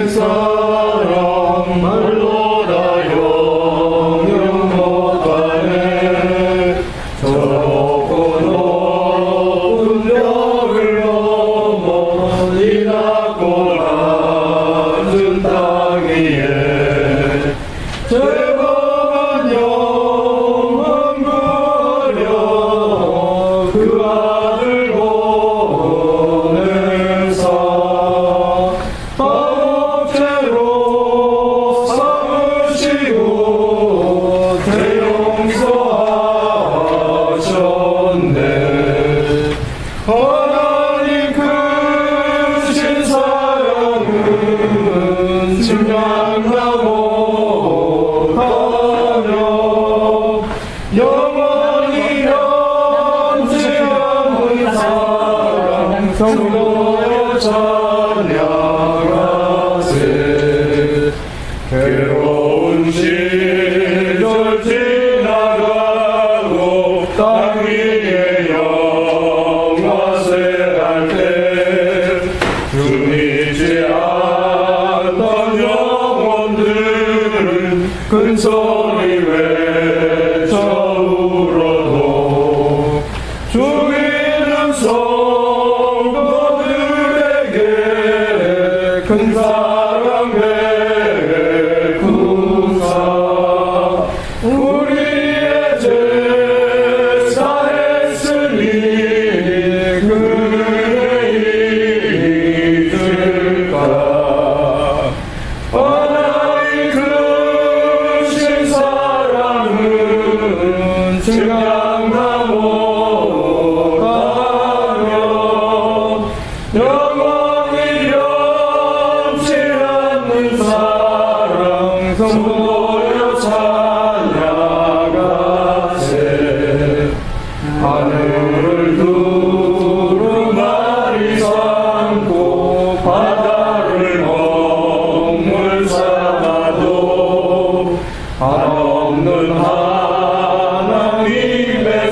사랑 말로다 영영 못하네 저 높은 벽을 넘어 이 낮고 낮은 땅 위에 제법은 영원 구하려 그 아들 보내사 방업체로 삼으시고 대용서하셨네 하나님 크신 사랑은 증량나 못하며 영원히 변치 않는 사랑 성도여 찬양하세 괴로운 시절 지나가고 땅 위에 영화세 할 때 주님이지 않던 영혼들은 큰 소리 외쳐 울어도 죽이는 성도들에게 큰 사랑 베푸사 우리의 제사 했으니 그를 잊을까 하나님 크신 사랑은 증량나 못하며 영원히 변치 않는 사랑 성도여 찬양하세 하늘을 두루마리 삼고 바다를 먹물 삼아도 한없는 하나님의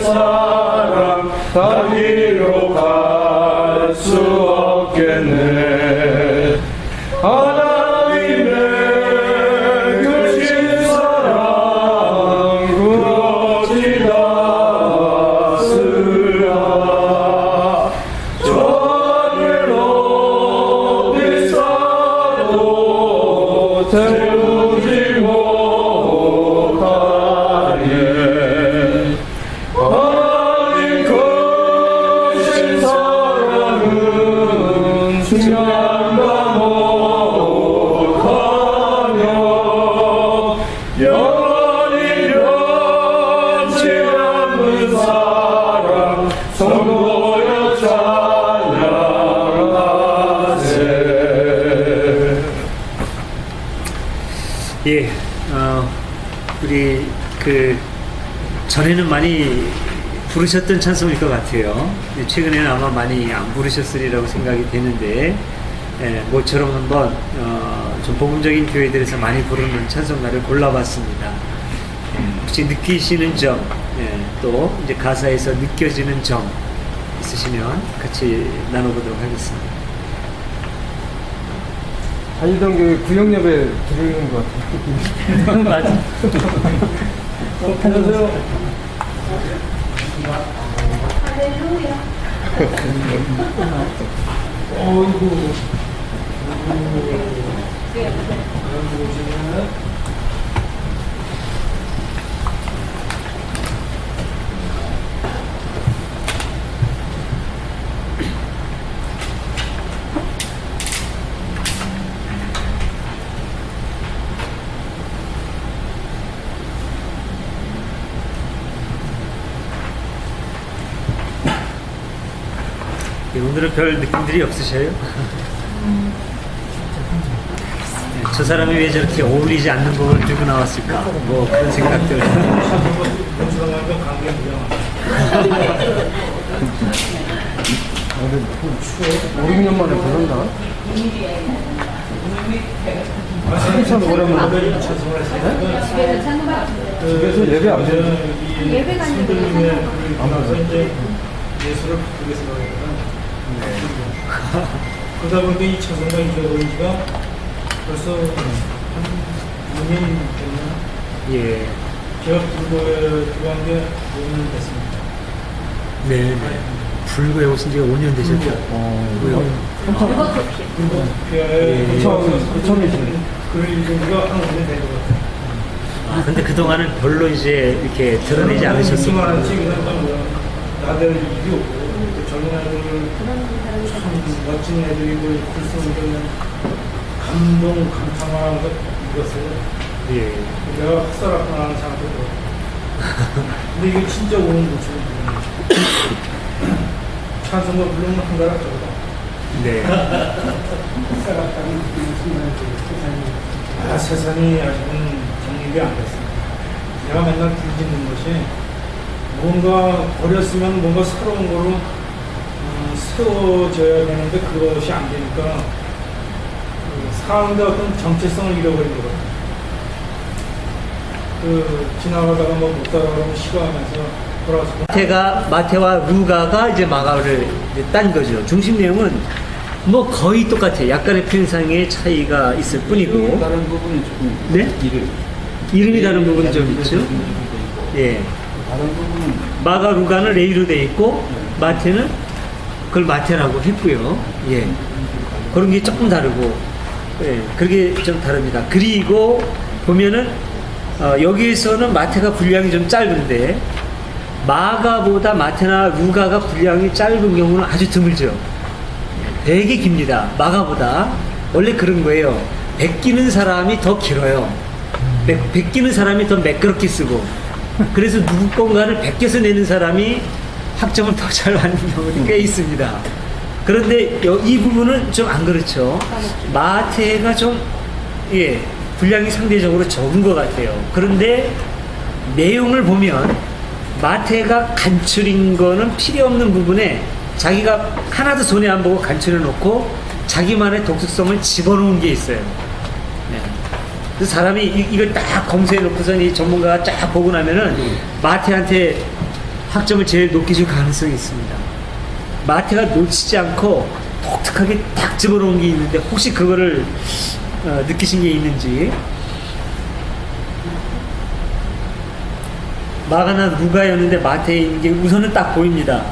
사랑 다리로 갈 수 없겠네 하나님의 크신 사랑 그러지다 쓰라 저를 어디 싸도 태우지 못하네 하나님 크신 사랑은 증량나 못하며 영원히 변치 않는 사랑 성도여 찬양하세 예, 우리 전에는 많이 부르셨던 찬송일 것 같아요. 최근에는 아마 많이 안 부르셨으리라고 생각이 되는데, 모처럼 한번 좀 복음적인 교회들에서 많이 부르는 찬송가를 골라봤습니다. 혹시 느끼시는 점, 또 이제 가사에서 느껴지는 점 있으시면 같이 나눠보도록 하겠습니다. 다니던 교회 구역예배 드리는 것 같아요. 맞아. 안녕하세요. 할렐루야. 어이구. 예, 오늘은 별 느낌들이 없으셔요? 저 사람이 왜 저렇게 어울리지 않는 곡을 들고 나왔을까? 뭐 그런 생각들. 근데 5, 6년 만에 그런다? 참 오랜만에. 집에서 찬송가 집에서 예배 안 드려. 예배가 아니고 예수를 바꾸게 생각했구나. 그러다 보니까 이 찬송가 잊어버린 지가 벌써 한 2년 됐나? 예. 제가 불교에 들어간 게 5년 됐습니다. 네. 네. 불교에 오신 지가 5년 되셨죠? 왜요? 불교에 처음이시네. 글을 읽은 지가 한 5년 된 것 같아요. 아, 근데 그동안은 별로 이제 이렇게 드러내지 않으셨어요. 이만한 책이나 나들 일이 없고 젊은 아이들 참 멋진 애들이 글 쓰는 데는 감동, 감탄하는 것 읽었어요. 예. 내가 헛살았구나 하는 생각도 들었고. 근데 이게 진짜 오는 거죠. 찬송가 부르면 한 가락 적어다. 네. 헛살았다는 순간에 세상이. 세상이 아직은 정립이 안 됐습니다. 내가 맨날 뒤집는 것이 뭔가 버렸으면 뭔가 새로운 거로 세워져야 되는데 그것이 안 되니까 사람의 어떤 정체성을 잃어버린 것 같아요. 지나가다가 뭐 못 따라가면 싫어하면서 돌아와서 마태와 루가가 이제 마가를 이제 딴 거죠. 중심 내용은 뭐 거의 똑같아요. 약간의 표현상의 차이가 있을 뿐이고. 다른 부분이 조금 네? 이름이 다른 부분이 좀 있죠. 예. 다른 부분은 마가 루가는 레이로 돼 있고 마태는 그걸 마태라고 했고요. 예. 그런 게 조금 다르고, 예. 그게 좀 다릅니다. 그리고 보면은 여기에서는 마태가 분량이 좀 짧은데 마가보다 마태나 루가가 분량이 짧은 경우는 아주 드물죠. 되게 깁니다. 마가보다. 원래 그런 거예요. 베끼는 사람이 더 길어요. 베끼는 사람이 더 매끄럽게 쓰고, 그래서 누구 건가를 베껴서 내는 사람이 학점을 더 잘 받는 경우는 꽤 있습니다. 그런데 이 부분은 좀 안 그렇죠. 마태가 좀, 예, 분량이 상대적으로 적은 것 같아요. 그런데 내용을 보면 마태가 간추린 거는 필요 없는 부분에 자기가 하나도 손해 안 보고 간추려 놓고 자기만의 독특성을 집어넣은 게 있어요. 네. 그 사람이 이걸 딱 검수해 놓고서 이 전문가가 쫙 보고 나면은 마태한테 학점을 제일 높게 줄 가능성이 있습니다. 마태가 놓치지 않고 독특하게 딱 집어넣은 게 있는데 혹시 그거를 느끼신 게 있는지. 마가나 누가였는데 마태인 게 우선은 딱 보입니다.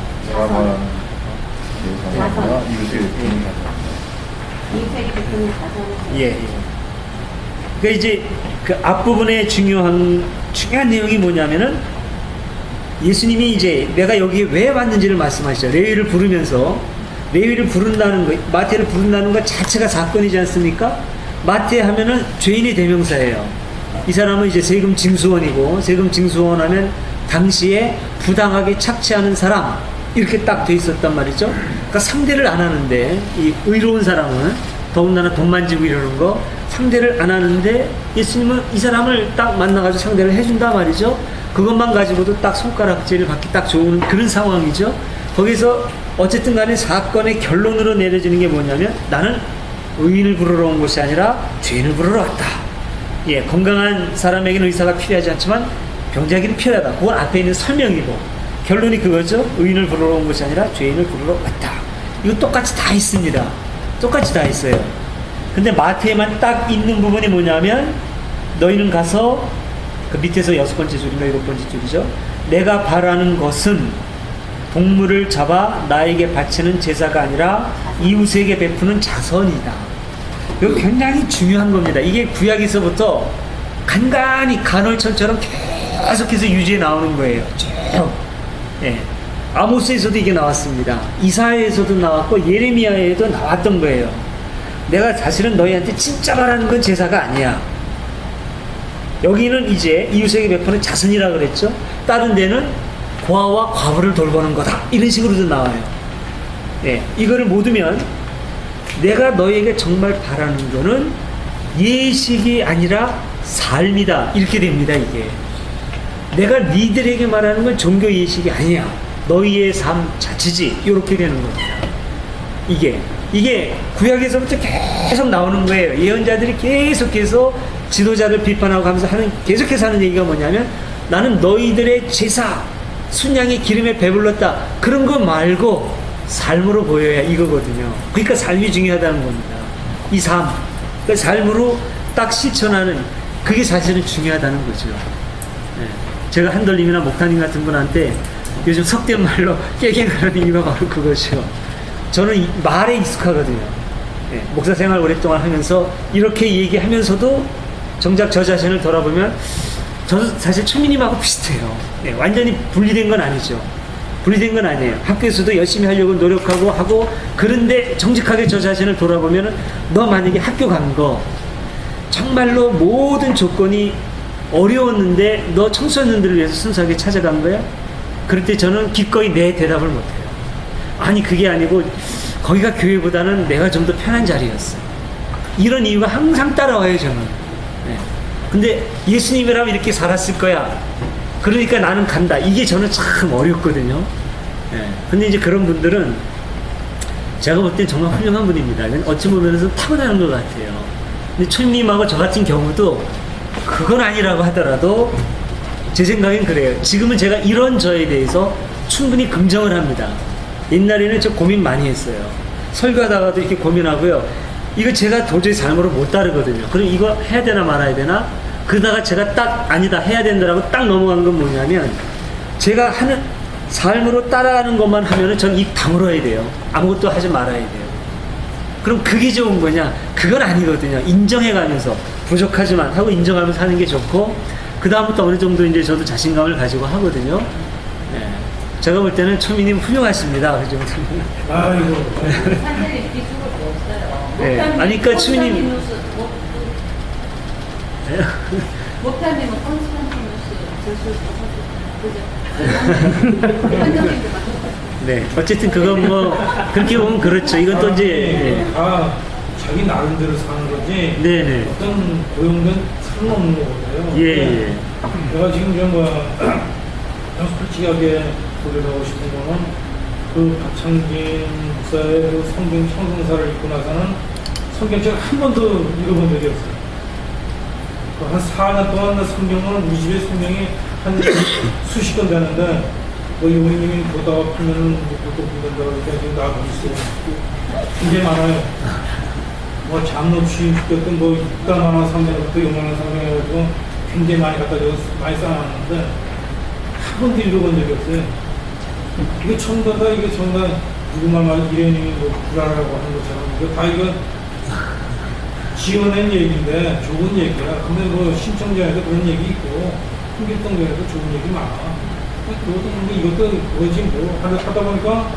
예. 그러니까 이제 그 앞부분에 중요한 내용이 뭐냐면은 예수님이 이제 내가 여기에 왜 왔는지를 말씀하시죠. 레위를 부르면서, 레위를 부른다는 거, 마태를 부른다는 것 자체가 사건이지 않습니까? 마태 하면은 죄인의 대명사예요. 이 사람은 이제 세금 징수원이고, 세금 징수원 하면 당시에 부당하게 착취하는 사람, 이렇게 딱 돼 있었단 말이죠. 그러니까 상대를 안 하는데, 이 의로운 사람은 더군다나 돈 만지고 이러는 거 상대를 안 하는데, 예수님은 이 사람을 딱 만나가지고 상대를 해준다 말이죠. 그것만 가지고도 딱 손가락질을 받기 딱 좋은 그런 상황이죠. 거기서 어쨌든 간에 사건의 결론으로 내려지는 게 뭐냐면, 나는 의인을 부르러 온 것이 아니라 죄인을 부르러 왔다. 예, 건강한 사람에게는 의사가 필요하지 않지만 병자에게는 필요하다. 그건 앞에 있는 설명이고, 결론이 그거죠. 의인을 부르러 온 것이 아니라 죄인을 부르러 왔다. 이거 똑같이 다 있습니다. 똑같이 다 있어요. 근데 마태에만 딱 있는 부분이 뭐냐면, 너희는 가서, 그 밑에서 6번째 줄인가 7번째 줄이죠. 내가 바라는 것은 동물을 잡아 나에게 바치는 제사가 아니라 이웃에게 베푸는 자선이다. 이거 굉장히 중요한 겁니다. 이게 구약에서부터 간간히 간헐천처럼 계속해서 유지해 나오는 거예요. 쭉. 예. 아모스에서도 이게 나왔습니다. 이사야에서도 나왔고 예레미야에도 나왔던 거예요. 내가 사실은 너희한테 진짜 바라는 건 제사가 아니야. 여기는 이제 이웃에게 베푸는 자선이라 그랬죠. 다른 데는 고아와 과부를 돌보는 거다. 이런 식으로도 나와요. 예. 이거를 모두면 내가 너희에게 정말 바라는 거는 예식이 아니라 삶이다. 이렇게 됩니다, 이게. 내가 니들에게 말하는 건 종교 예식이 아니야. 너희의 삶 자체지. 이렇게 되는 겁니다. 이게 구약에서부터 계속 나오는 거예요. 예언자들이 계속해서 지도자들 비판하고 하면서 계속해서 하는 얘기가 뭐냐면, 나는 너희들의 제사, 순양의 기름에 배불렀다. 그런 거 말고 삶으로 보여야 이거거든요. 그러니까 삶이 중요하다는 겁니다. 이 삶. 그 삶으로 딱 실천하는 그게 사실은 중요하다는 거죠. 예. 제가 한돌림이나 목사님 같은 분한테 요즘 속된 말로 깨갱하는 이유가 바로 그거죠. 저는 이 말에 익숙하거든요. 예. 목사 생활 오랫동안 하면서 이렇게 얘기하면서도 정작 저 자신을 돌아보면 저도 사실 최민님하고 비슷해요. 예. 완전히 분리된 건 아니죠. 분리된 건 아니에요. 학교에서도 열심히 하려고 노력하고 하고 그런데 정직하게 저 자신을 돌아보면 너 만약에 학교 간 거 정말로 모든 조건이 어려웠는데 너 청소년들을 위해서 순수하게 찾아간 거야? 그럴 때 저는 기꺼이 네 대답을 못해요. 아니 그게 아니고 거기가 교회보다는 내가 좀 더 편한 자리였어. 이런 이유가 항상 따라와요 저는. 네. 근데 예수님이라면 이렇게 살았을 거야. 그러니까 나는 간다. 이게 저는 참 어렵거든요. 네. 근데 이제 그런 분들은 제가 볼 땐 정말 훌륭한 분입니다. 어찌 보면 타고나는 것 같아요. 근데 초님하고 저 같은 경우도 그건 아니라고 하더라도 제 생각엔 그래요. 지금은 제가 이런 저에 대해서 충분히 긍정을 합니다. 옛날에는 저 고민 많이 했어요. 설교하다가도 이렇게 고민하고요. 이거 제가 도저히 삶으로 못 따르거든요. 그럼 이거 해야 되나 말아야 되나? 그러다가 제가 딱 아니다 해야 된다라고 딱 넘어간 건 뭐냐면 제가 하는 삶으로 따라하는 것만 하면은 전 입 다물어야 돼요. 아무것도 하지 말아야 돼요. 그럼 그게 좋은 거냐? 그건 아니거든요. 인정해가면서 부족하지만 하고 인정하면서 하는 게 좋고 그 다음부터 어느 정도 이제 저도 자신감을 가지고 하거든요. 네. 제가 볼 때는 초미님 훌륭하십니다. 그 정도는. 아이고. 사실 비수가 없어요. 네. 아니, 그러니까 추미님- 못하면 뭐 컨스탄티누스 네. 어쨌든 그건 뭐 그렇게 보면 그렇죠. 이건 또 이제 네. 다 자기 나름대로 사는 거지. 네네. 어떤 고용된 상관없는 거거든요. 예, 예. 내가 지금 좀 그냥 솔직하게 고려하고 싶은 거는 그 박창진 목사의 그 성경 청성사를 읽고 나서는 성경책을 한 번도 읽어본 적이 없어요. 한 4년 동안 성경은 우리 집에 성경이 한 수십 권 되는데 뭐 요인님이 보다가 풀면은 그것도 본다고 그러니까 지금 나보고 있어요. 굉장히 많아요. 뭐 장로취임 시켰던 뭐 6단 하나 300부터 6만 원 300해가지고 굉장히 많이 갖다 줘 많이 쌓아놨는데 한 번도 읽어본 적이 없어요. 이거 전부 다 이게 전부 다 누구만 이래님이 뭐 불안하라고 하는 것처럼 이거 다 이거 지어낸 얘기인데 좋은 얘기야. 근데 뭐 신청자에도 그런 얘기 있고 흥길동전에도 좋은 얘기 많아. 그것도 뭐 이것도 뭐지 뭐 하다 보니까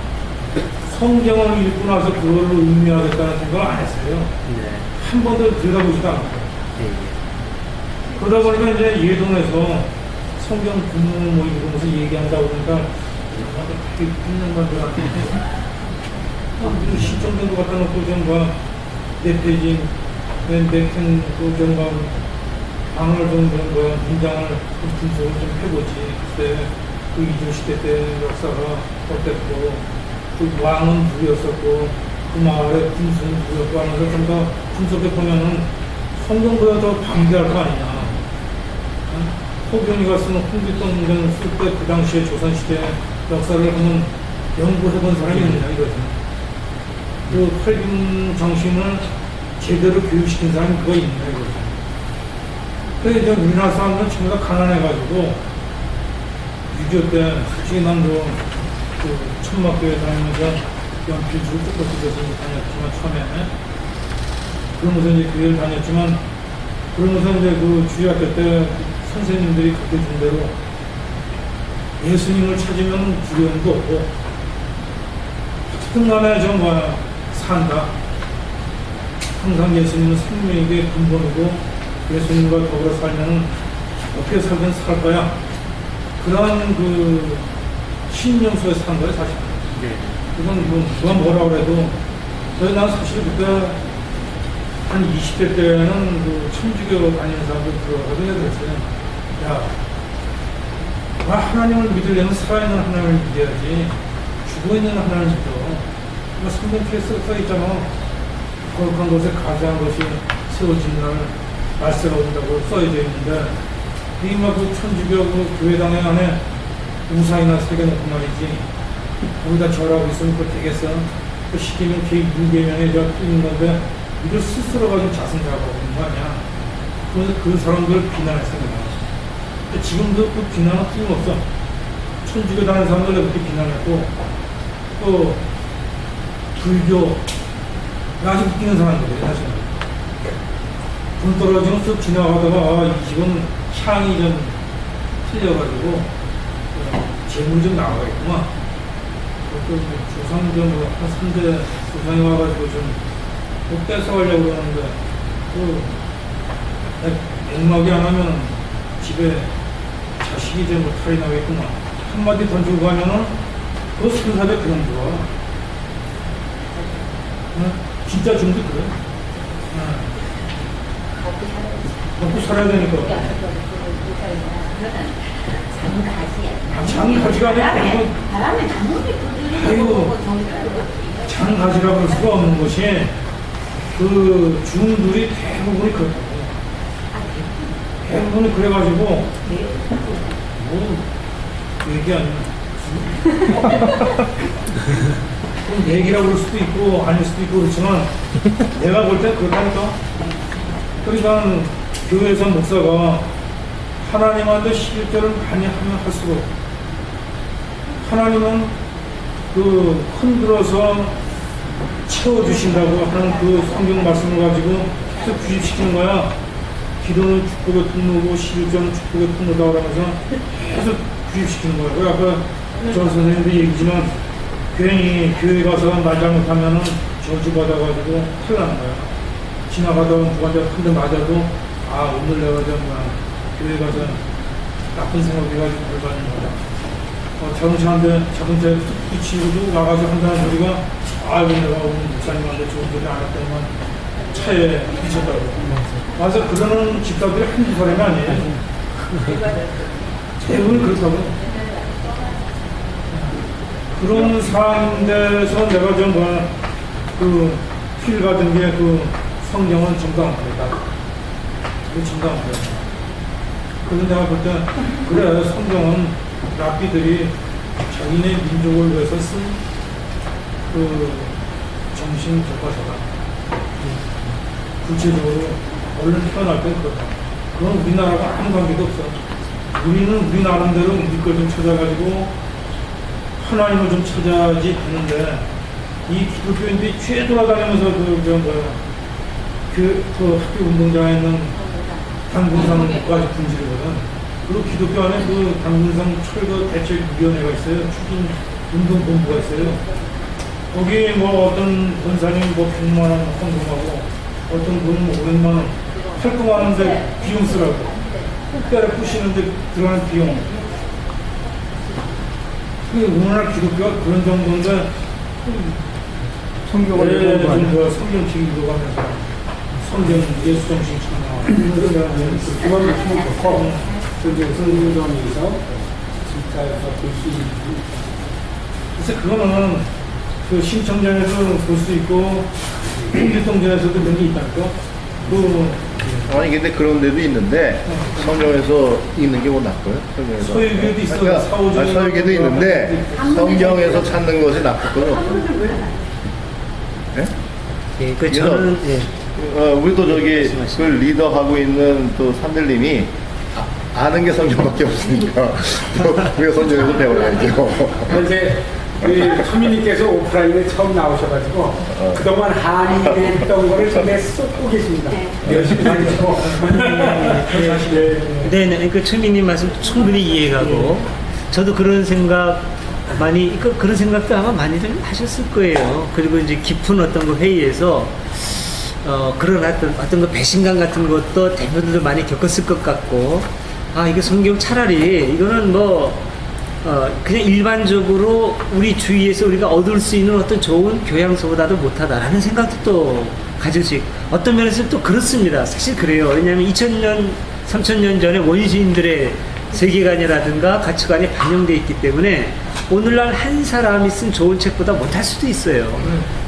성경을 읽고 나서 그걸로 의미하겠다는 생각을 안 했어요. 네. 한 번도 들여다보지도 않고. 예, 그러다 보니까 이제 예동에서 성경 본문 뭐 읽으면서 얘기한다고 그러니까 영화도 되게 있는 분들한테 신청전도 갖다 놓고 좀내 페이지 맨 그좀 방을 좀 그런 거야 문장을 분석을 좀 해보지. 그때 그 이주시대 때 역사가 어땠고 그 왕은 누구였었고 그 마을의 군수는 누구였고 하면서 좀 더 분석해 보면은 성경보다 더 방대할 거 아니냐. 호경이가 쓴 홍길동전 쓸 때 그 당시에 조선시대 역사를 한번 연구해본 사람이 있느냐 이거죠. 그 활균 정신을 제대로 교육시킨 사람이 그거 있느냐 이거죠. 근데 이제 우리나라 사람들은 전부 다 가난해가지고 6.25 때 솔직히 난그 천막교회 다니면서 연필 줄 뜯고 뜯어서 다녔지만 처음에 그러면서 이제 교회를 다녔지만 그러면서 이제 그 주일학교 때 선생님들이 가르쳐준 대로 예수님을 찾으면 두려움도 없고 어쨌든 간에 좀 산다. 항상 예수님은 생명에게 근본이고 예수님과 더불어 살면 어떻게 살든 살 거야. 그런 그 신념 속에 산 거예요, 사실. 네. 이건 뭐 누가 뭐라 그래도 난 사실 그때 한 20대 때는 그 천주교 다니는 사람들 들어가서 그랬어요. 야, 나 하나님을 믿으려면 살아있는 하나님을 믿어야지 죽어있는 하나님을 믿어. 성경책에 써있잖아. 거룩한 것에 가장 것이 세워진 날 말세가 온다고 써져 있는데 이 막 그 천주교 그 교회당에 안에 우상이나 새겨놓고 말이지 거기다 절하고 있으면 그거 되겠어. 그 시키면 개 6개명에 저 있는 건데 이걸 스스로가 좀 자승자하고 있는 거 아니야. 그래서 그 사람들을 비난했어 내가. 근데 지금도 그 비난은 틀림없어. 천주교 다니는 사람들 그렇게 비난했고 또 불교 아주 웃기는 사람들이에요 사실은. 불 떨어지면 쓱 지나가다가 아, 이 집은 향이 좀 틀려가지고 재물이 좀 나와있구만. 또 조상 좀 한 3대 조상이 와가지고 좀뭐 뺏어가려고 그러는데 또 맥락이 안 하면 집에 자식이 좀 탈이 나겠구만. 한마디 던지고 가면은 그거 3,400 그냥 들어와. 진짜 좀도 그래. 먹고 살아야 되니까. 장가지가 아니고 바람에 나무를 아이고, 장가지라고 할 수가 없는 것이 그 중들이 대부분이 그렇다고. 대부분이 그래가지고 뭐 얘기 아니야. 얘기라고 할 수도 있고 아닐 수도 있고 그렇지만 내가 볼 땐 그렇다니까. 그러니까 교회에서 목사가 하나님한테 11절을 많이 하면 할수록 하나님은 그 흔들어서 채워주신다고 하는 그 성경 말씀을 가지고 계속 주입시키는 거야. 기도는 축복의 통로고 11절은 축복의 통로다 그러면서 계속 주입시키는 거야. 왜 아까 전 선생님도 얘기지만 괜히 교회 가서 말 잘못하면은 저주받아가지고 큰일 나는 거야. 지나가다가 누구한테 한 대 맞아도 아 오늘 내가 좀 교회 가서 나쁜 생각해가지고 벌 받는 거야. 자동차한테 자동차에 툭 붙이고도 나가서 한다는 소리가 아 내가 오늘 목사님한테 좋은 소리 안 했더니만 차에 미쳤다고. 맞아 그러는 집사들이 한두 사람이 아니에요. 대부분 그렇다고. 그런 상황에서 내가 좀 필 받은 게 그 성경은 정당합니다. 정당합니다. 그래서 내가 볼 때 그래 성경은 랍비들이 자기네 민족을 위해서 쓴 그 정신 교과서다. 구체적으로 얼른 태어날 때 그렇다. 그건 우리나라가 아무 관계도 없어. 우리는 우리 나름대로 우리 걸 좀 찾아가지고 하나님을 좀 찾아야지 하는데 이 기독교인들이 죄 돌아다니면서 그 학교 운동장에 있는 단군상까지 분지르거든. 그리고 기독교 안에 그 단군상 철거 대책위원회가 있어요. 추진 운동본부가 있어요. 거기 뭐 어떤 권사님 뭐 100만 원 헌금하고 어떤 분은 500만 원 활동하는데 비용 쓰라고 흑달에 부시는데 들어가는 비용. 오늘날 기독교가 그런 정도인데 성경을 읽어보면 성경책 읽어가면서 성경 예수 정신 찾나. 그래서 내가 그만 말씀을 듣고 성경에서 진짜에서 볼 수 있는 그래서 그거는 그 신청전에서 볼 수 있고 공개동전에서도 그런 게 있다니까. 아니 근데 그런 데도 있는데 성경에서 있는 게 뭐 낫고요? 성경에서 서유계도 있어. 그러니까, 사오정이 서유계도 있는데 성경에서 찾는 것이 낫거든요. 네? 예, 그 저는 예. 우리도 저기 그 리더하고 있는 또 산들님이 아는 게 성경밖에 없으니까 우리가 성경에서 배워야죠. 이제 우리 천민님께서 오프라인에 처음 나오셔가지고 그동안 한의했던 거를 전에 쏟고 계십니다. 열심히 다니시고. 네, 그 최민님 말씀 충분히 이해가고 저도 그런 생각 많이 그런 생각도 아마 많이들 하셨을 거예요. 그리고 이제 깊은 어떤 그 회의에서 그런 어떤 그 배신감 같은 것도 대표들도 많이 겪었을 것 같고 아 이게 성경 차라리 이거는 뭐 그냥 일반적으로 우리 주위에서 우리가 얻을 수 있는 어떤 좋은 교양서보다도 못하다라는 생각도 또 가질 수 있고 어떤 면에서 또 그렇습니다. 사실 그래요. 왜냐하면 2000년, 3000년 전에 원시인들의 세계관이라든가 가치관이 반영되어 있기 때문에 오늘날 한 사람이 쓴 좋은 책보다 못할 수도 있어요.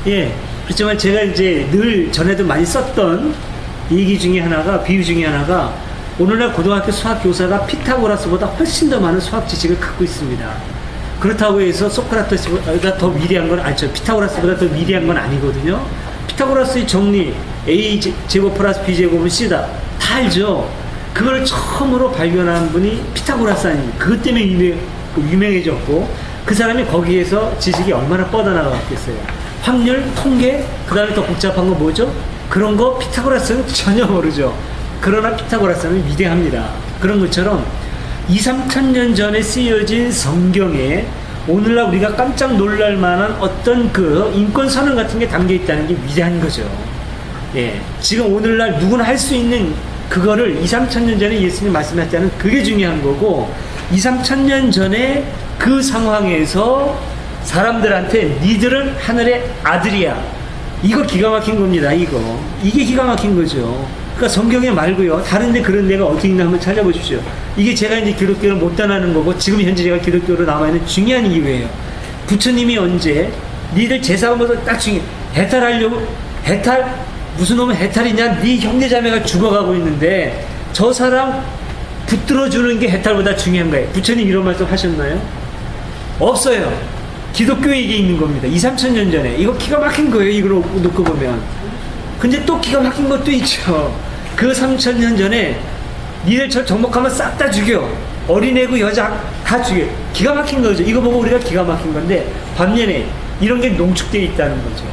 예. 그렇지만 제가 이제 늘 전에도 많이 썼던 얘기 중에 하나가, 비유 중에 하나가 오늘날 고등학교 수학 교사가 피타고라스보다 훨씬 더 많은 수학 지식을 갖고 있습니다. 그렇다고 해서 소크라테스보다 더 위대한 건 아니죠. 피타고라스보다 더 위대한 건 아니거든요. 피타고라스의 정리, A 제곱 플러스 B 제곱은 C다. 다 알죠. 그걸 처음으로 발견한 분이 피타고라스 아닙니까? 그것 때문에 유명해졌고 그 사람이 거기에서 지식이 얼마나 뻗어나갔겠어요. 확률, 통계, 그 다음에 더 복잡한 거 뭐죠? 그런 거 피타고라스는 전혀 모르죠. 그러나 피타고라스는 위대합니다. 그런 것처럼 2,3,000년 전에 쓰여진 성경에 오늘날 우리가 깜짝 놀랄 만한 어떤 그 인권 선언 같은 게 담겨 있다는 게 위대한 거죠. 예. 지금 오늘날 누구나 할 수 있는 그거를 2,3,000년 전에 예수님이 말씀하셨다는 그게 중요한 거고 2,3,000년 전에 그 상황에서 사람들한테 니들은 하늘의 아들이야. 이거 기가 막힌 겁니다. 이게 기가 막힌 거죠. 그러니까 성경에 말고요. 다른데 그런 데가 어디 있나 한번 찾아보십시오. 이게 제가 이제 기독교를 못 떠나는 거고 지금 현재 제가 기독교로 남아있는 중요한 이유예요. 부처님이 언제 니들 제사하면서 딱 해탈하려고 무슨 놈은 해탈이냐? 네 형제자매가 죽어가고 있는데 저 사람 붙들어주는 게 해탈보다 중요한 거예요. 부처님 이런 말씀 하셨나요? 없어요. 기독교에 이게 있는 겁니다. 2,3,000년 전에. 이거 기가 막힌 거예요. 이걸 놓고 보면. 근데 또 기가 막힌 것도 있죠. 그 3,000년 전에 니들 저 정복하면 싹 다 죽여. 어린애고 여자 다 죽여. 기가 막힌 거죠. 이거 보고 우리가 기가 막힌 건데 반면에 이런 게 농축되어 있다는 거죠.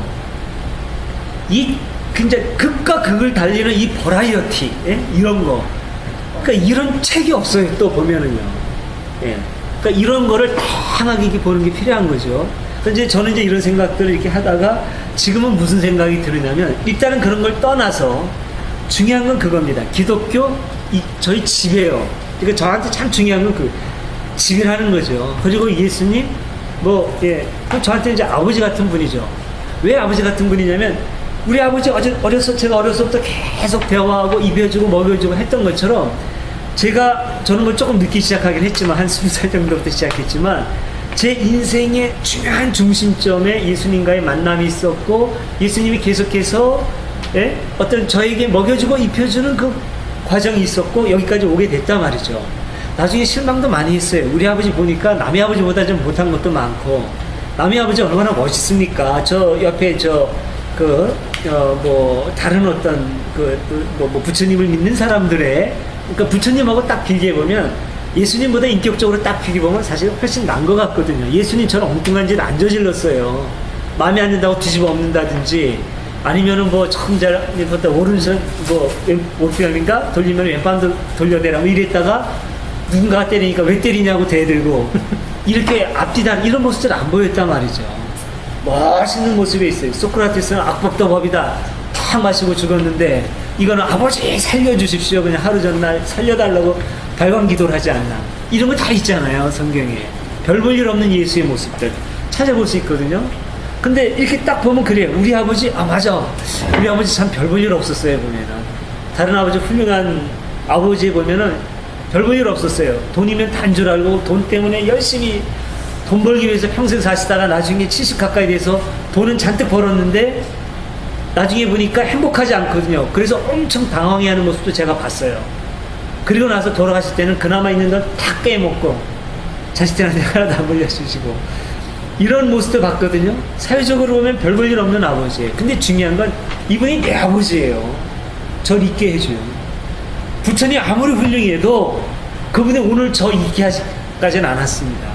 이 굉장히 극과 극을 달리는 이 버라이어티, 예? 이런 거. 그러니까 이런 책이 없어요. 또 보면은요. 예. 그러니까 이런 거를 다양하게 이렇게 보는 게 필요한 거죠. 그래서 저는 이제 이런 생각들을 이렇게 하다가 지금은 무슨 생각이 들으냐면 일단은 그런 걸 떠나서 중요한 건 그겁니다. 기독교 저희 집이에요. 그러니까 저한테 참 중요한 건 그 집이라는 거죠. 그리고 예수님 예, 저한테 이제 아버지 같은 분이죠. 왜 아버지 같은 분이냐면 우리 아버지 제가 어려서부터 계속 대화하고 입혀주고 먹여주고 했던 것처럼 저는 걸 조금 늦게 시작하긴 했지만 한 20살 정도부터 시작했지만 제 인생의 중요한 중심점에 예수님과의 만남이 있었고 예수님이 계속해서 어떤 저에게 먹여주고 입혀주는 그 과정이 있었고 여기까지 오게 됐단 말이죠. 나중에 실망도 많이 했어요. 우리 아버지 보니까 남의 아버지보다 좀 못한 것도 많고 남의 아버지 얼마나 멋있습니까? 저 옆에 다른 어떤 부처님을 믿는 사람들의 그러니까 부처님하고 딱 비교해보면 예수님보다 인격적으로 딱 비교해보면 사실 훨씬 나은 것 같거든요. 예수님 저는 엉뚱한 짓 안 저질렀어요. 마음에 안 든다고 뒤집어 엎는다든지 아니면은 오른손 오른편인가 돌리면 왼팔도 돌려대라 이랬다가 누군가가 때리니까 왜 때리냐고 대들고 이렇게 앞뒤다 이런 모습들 안 보였단 말이죠. 멋있는 모습이 있어요. 소크라테스는 악법도 법이다. 다 마시고 죽었는데 이거는 아버지 살려주십시오. 그냥 하루 전날 살려달라고 발광 기도를 하지 않나. 이런 거 다 있잖아요. 성경에. 별 볼 일 없는 예수의 모습들 찾아볼 수 있거든요. 근데 이렇게 딱 보면 그래요. 우리 아버지 맞아. 우리 아버지 참 별 볼 일 없었어요. 보면은 다른 아버지 훌륭한 아버지 보면은 별 볼 일 없었어요. 돈이면 단 줄 알고 돈 때문에 열심히 돈 벌기 위해서 평생 사시다가 나중에 70 가까이 돼서 돈은 잔뜩 벌었는데 나중에 보니까 행복하지 않거든요. 그래서 엄청 당황해하는 모습도 제가 봤어요. 그리고 나서 돌아가실 때는 그나마 있는 돈 다 빼먹고 자식들한테 하나도 안 물려주시고 이런 모습도 봤거든요. 사회적으로 보면 별 볼 일 없는 아버지예요. 근데 중요한 건 이분이 내 아버지예요. 절 있게 해줘요. 부처님 아무리 훌륭해도 그분이 오늘 저 있게 하지까지는 않았습니다.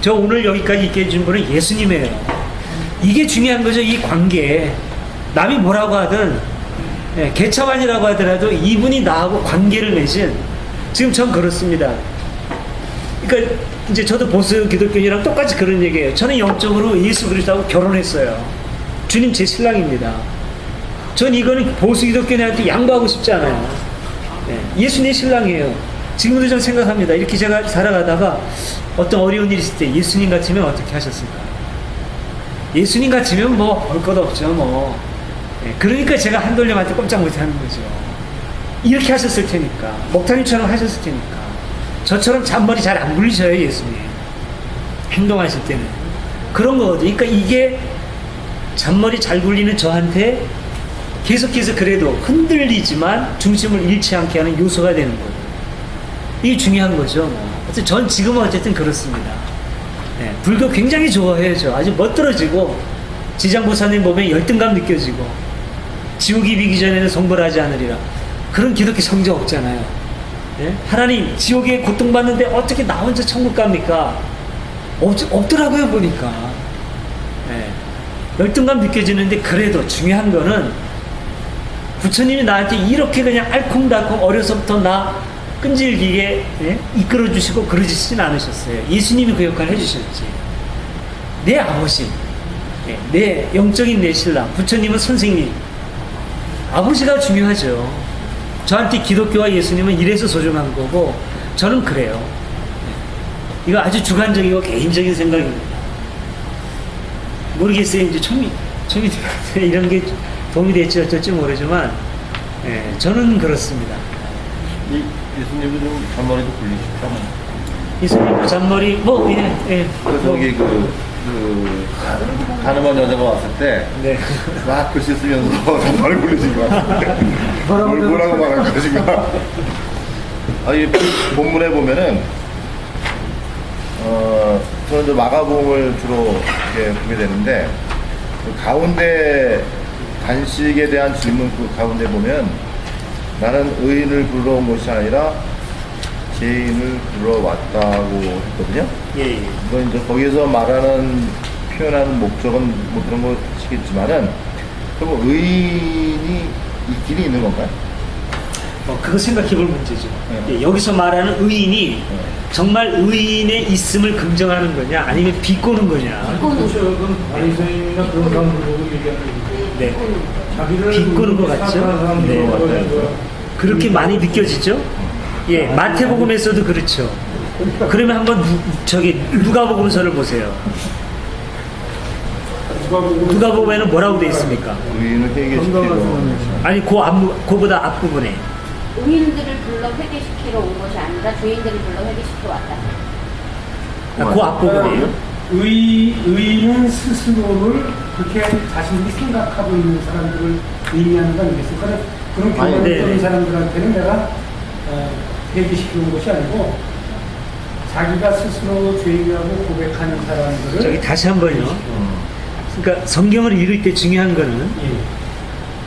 저 오늘 여기까지 있게 해준 분은 예수님이에요. 이게 중요한 거죠. 이 관계. 남이 뭐라고 하든 개차반이라고 하더라도 이분이 나하고 관계를 맺은 지금 전 그렇습니다. 그러니까 이제 저도 보수 기독교인이랑 똑같이 그런 얘기예요. 저는 영적으로 예수 그리스도하고 결혼했어요. 주님 제 신랑입니다. 전 이거는 보수 기독교인한테 양보하고 싶지 않아요. 예수님 신랑이에요. 지금도 전 생각합니다. 이렇게 제가 살아가다가 어떤 어려운 일이 있을 때 예수님 같으면 어떻게 하셨을까? 예수님 같으면 볼 것 없죠. 그러니까 제가 한돌림한테 꼼짝 못 하는 거죠. 이렇게 하셨을 테니까. 목사님처럼 하셨을 테니까. 저처럼 잔머리 잘 안 굴리셔요, 예수님. 행동하실 때는. 그런 거거든요. 그러니까 이게 잔머리 잘 굴리는 저한테 계속해서 그래도 흔들리지만 중심을 잃지 않게 하는 요소가 되는 거예요. 이게 중요한 거죠. 전 지금은 어쨌든 그렇습니다. 불교 굉장히 좋아해요. 저 아주 멋들어지고 지장보사님 보면 열등감 느껴지고 지옥이 비기 전에는 성불 하지 않으리라. 그런 기독교 성경 없잖아요. 예? 하나님 지옥에 고통받는데 어떻게 나 혼자 천국 갑니까? 없더라고요 보니까. 예. 열등감 느껴지는데 그래도 중요한 거는 부처님이 나한테 이렇게 그냥 알콩달콩 어려서부터 나 끈질기게 예? 이끌어주시고 그러시진 않으셨어요. 예수님이 그 역할을 해주셨지. 내 아버지, 예, 내 영적인 내 신랑, 부처님은 선생님, 아버지가 중요하죠. 저한테 기독교와 예수님은 이래서 소중한 거고 저는 그래요. 예. 이거 아주 주관적이고 개인적인 생각입니다. 모르겠어요. 이제 초미 이런 게 도움이 될지 어쩔지 모르지만 예, 저는 그렇습니다. 예수님도 좀 잔머리도 굴리시죠? 예수님 잔머리 뭐 예. 그래서 여기 가늠한 여자가 왔을 때 네. 막 글씨 쓰면서 잔머리 굴리신 것 같은데 뭐라고 말한 것인가? 이 본문에 보면은 저는 이제 마가복음을 주로 이렇게 보게 되는데 그 가운데 단식에 대한 질문 그 가운데 보면 나는 의인을 부르러 온 것이 아니라 죄인을 부르러 왔다고 했거든요. 예. 이건 이제 거기서 말하는 표현하는 목적은 뭐 그런 것이겠지만은 그럼 의인이 이 길이 있는 건가요? 그거 생각해볼 문제죠. 네. 예, 여기서 말하는 의인이 정말 의인의 있음을 긍정하는 거냐, 아니면 비꼬는 거냐. 그렇죠. 그건 바리새인이나 그런 사람들 보고 얘기하는 얘기죠. 네. 자기를 비꼬는 것 같죠? 네. 그렇게 많이 느껴지죠? 예, 마태복음에서도 그렇죠. 그러면 한번 누가복음서를 보세요. 누가복음에는 뭐라고 되어 있습니까? 의인을 회개시키러 아니, 그보다 앞부분에. 의인들을 불러 회개시키러 온 것이 아니라 죄인들을 불러 회개시키러 왔다. 그 앞부분이에요. 의인은 스스로를 그렇게 자신들이 생각하고 있는 사람들을 의미하는 건 아니겠어요? 그런 교만적인 네. 사람들한테는 내가 회개시키는 것이 아니고 자기가 스스로 죄인이라고 고백하는 사람들을 저기 다시 한 번요. 그러니까 성경을 읽을 때 중요한 거는 예.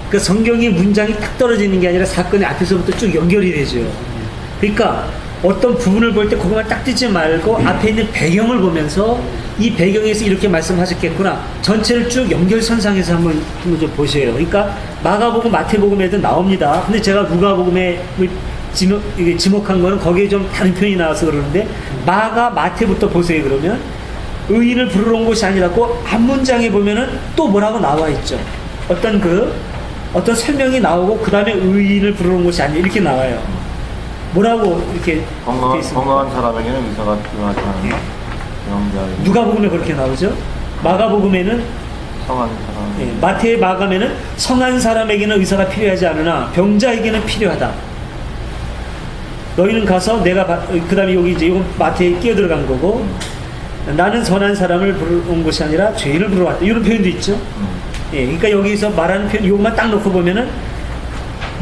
그 성경의 문장이 딱 떨어지는 게 아니라 사건의 앞에서부터 쭉 연결이 되죠. 그러니까 어떤 부분을 볼 때 그것만 딱 띄지 말고 앞에 있는 배경을 보면서 이 배경에서 이렇게 말씀하셨겠구나. 전체를 쭉 연결선상에서 한번 좀 보세요. 그러니까 마가복음, 마태복음에도 나옵니다. 근데 제가 누가복음에 지목한 거는 거기에 좀 다른 표현이 나와서 그러는데 마가, 마태부터 보세요. 그러면 의인을 부르러 온 것이 아니라고 앞문장에 보면은 또 뭐라고 나와 있죠. 어떤 설명이 나오고 그 다음에 의인을 부르러 온 것이 아니라 이렇게 나와요. 뭐라고 이렇게 돼 있습니까? 건강한 사람에게는 의사가 필요하지 않은 병자에게 누가복음에 그렇게 나오죠. 마가복음에는 성한 사람 예, 마태 마감에는 성한 사람에게는 의사가 필요하지 않으나 병자에게는 필요하다. 너희는 가서 그 다음에 여기 이제 이건 마태에 끼어 들어간 거고 나는 선한 사람을 부르러 온 것이 아니라 죄인을 부르러 왔다. 이런 표현도 있죠. 예, 그러니까 여기서 말하는 표현 이것만 딱 놓고 보면은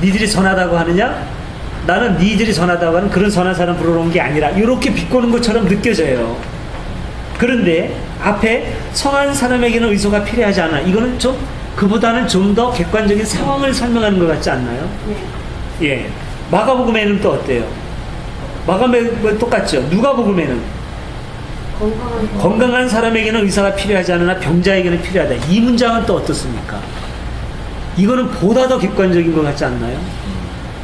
니들이 선하다고 하느냐? 나는 니들이 선하다고 하는 그런 선한 사람 부르러 온 게 아니라 이렇게 비꼬는 것처럼 느껴져요. 그런데 앞에 성한 사람에게는 의소가 필요하지 않아. 이거는 좀 그보다는 좀 더 객관적인 상황을 설명하는 것 같지 않나요? 네. 예. 마가복음에는 또 어때요? 마가복음은 똑같죠. 누가복음에는 건강한 사람에게는 의사가 필요하지 않으나 병자에게는 필요하다. 이 문장은 또 어떻습니까? 이거는 보다 더 객관적인 것 같지 않나요?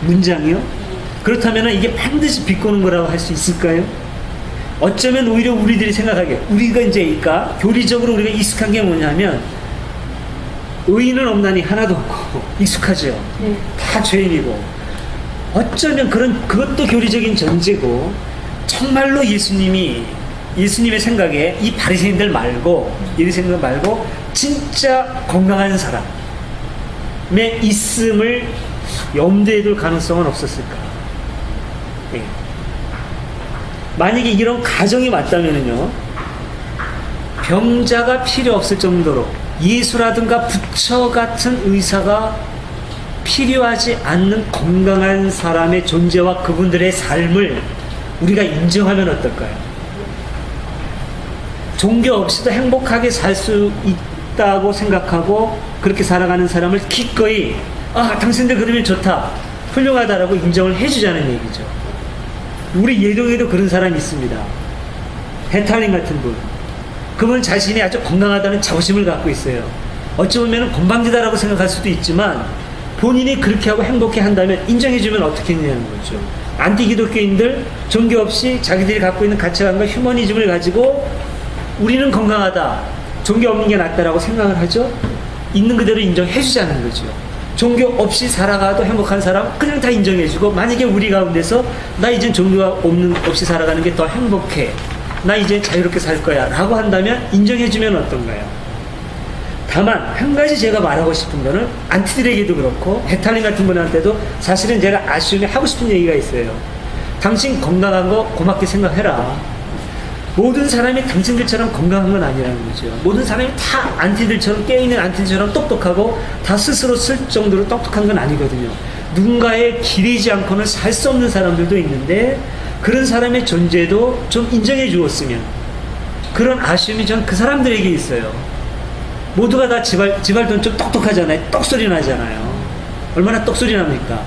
문장이요? 그렇다면 이게 반드시 비꼬는 거라고 할 수 있을까요? 어쩌면 오히려 우리들이 생각하기에 우리가 이제 그러니까 교리적으로 우리가 익숙한 게 뭐냐면 의인은 없나니 하나도 없고 익숙하죠. 네. 다 죄인이고 어쩌면 그것도 교리적인 전제고 정말로 예수님의 생각에 이 바리새인들 말고 이 생각 말고 진짜 건강한 사람의 있음을 염두에 둘 가능성은 없었을까? 예. 만약에 이런 가정이 맞다면요, 병자가 필요 없을 정도로 예수라든가 부처 같은 의사가 필요하지 않는 건강한 사람의 존재와 그분들의 삶을 우리가 인정하면 어떨까요? 종교 없이도 행복하게 살 수 있다고 생각하고 그렇게 살아가는 사람을 기꺼이 아, 당신들 그러면 좋다, 훌륭하다라고 인정을 해주자는 얘기죠. 우리 예동에도 그런 사람이 있습니다. 베탈린 같은 분. 그분 자신이 아주 건강하다는 자부심을 갖고 있어요. 어찌 보면 건방지다라고 생각할 수도 있지만 본인이 그렇게 하고 행복해 한다면 인정해주면 어떻게 했냐는 거죠. 안티 기독교인들 종교 없이 자기들이 갖고 있는 가치관과 휴머니즘을 가지고 우리는 건강하다, 종교 없는 게 낫다라고 생각을 하죠. 있는 그대로 인정해주자는 거죠. 종교 없이 살아가도 행복한 사람 그냥 다 인정해주고, 만약에 우리 가운데서 나 이젠 종교가 없이 살아가는 게 더 행복해, 나 이제 자유롭게 살 거야 라고 한다면 인정해주면 어떤가요? 다만 한 가지 제가 말하고 싶은 거는 안티들에게도 그렇고 베탈린 같은 분한테도 사실은 제가 아쉬움에 하고 싶은 얘기가 있어요. 당신 건강한 거 고맙게 생각해라. 모든 사람이 당신들처럼 건강한 건 아니라는 거죠. 모든 사람이 다 안티들처럼, 깨어있는 안티들처럼 똑똑하고 다 스스로 쓸 정도로 똑똑한 건 아니거든요. 누군가에 기대지 않고는 살 수 없는 사람들도 있는데 그런 사람의 존재도 좀 인정해 주었으면, 그런 아쉬움이 전 그 사람들에게 있어요. 모두가 다 지발돈 좀 똑똑하잖아요. 똑소리 나잖아요. 얼마나 똑소리 납니까?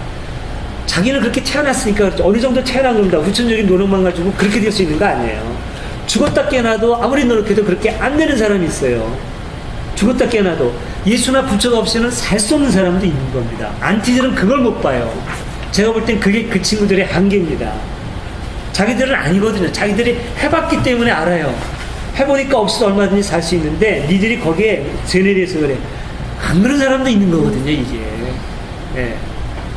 자기는 그렇게 태어났으니까 어느 정도 태어난 겁니다. 후천적인 노력만 가지고 그렇게 될 수 있는 거 아니에요. 죽었다 깨어나도 아무리 노력해도 그렇게 안 되는 사람이 있어요. 죽었다 깨어나도 예수나 부처가 없이는 살 수 없는 사람도 있는 겁니다. 안티들은 그걸 못 봐요. 제가 볼 땐 그게 그 친구들의 한계입니다. 자기들은 아니거든요. 자기들이 해봤기 때문에 알아요. 해보니까 없어도 얼마든지 살 수 있는데 니들이 거기에 세뇌돼서 그래. 안 그런 사람도 있는 거거든요, 이게. 예.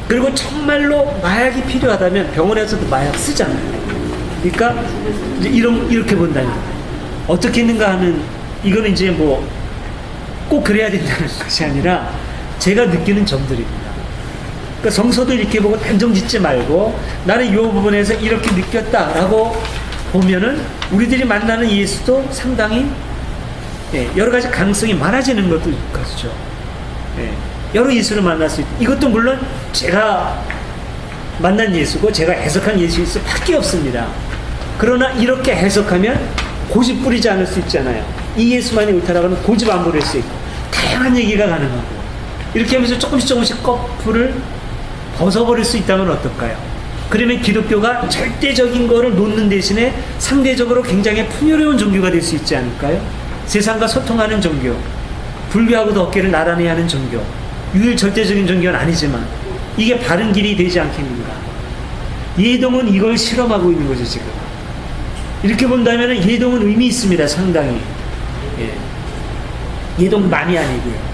그리고 정말로 마약이 필요하다면 병원에서도 마약 쓰잖아요. 그러니까 이제 이렇게 본다면 어떻게 했는가 하는, 이거는 이제 뭐 꼭 그래야 된다는 것이 아니라 제가 느끼는 점들입니다. 그러니까 성서도 이렇게 보고 단정 짓지 말고 나는 이 부분에서 이렇게 느꼈다라고 보면은 우리들이 만나는 예수도 상당히 여러 가지 가능성이 많아지는 것도 있죠. 여러 예수를 만날 수 있고, 이것도 물론 제가 만난 예수고 제가 해석한 예수일 수밖에 없습니다. 그러나 이렇게 해석하면 고집 부리지 않을 수 있잖아요. 이 예수만이 옳다라고 하면 고집 안 부릴 수 있고 다양한 얘기가 가능하고, 이렇게 하면서 조금씩 거풀을 벗어버릴 수 있다면 어떨까요? 그러면 기독교가 절대적인 거를 놓는 대신에 상대적으로 굉장히 풍요로운 종교가 될 수 있지 않을까요? 세상과 소통하는 종교, 불교하고도 어깨를 나란히 하는 종교, 유일절대적인 종교는 아니지만 이게 바른 길이 되지 않겠는가? 예동은 이걸 실험하고 있는 거죠, 지금. 이렇게 본다면 예동은 의미 있습니다, 상당히. 예동 많이 아니고요.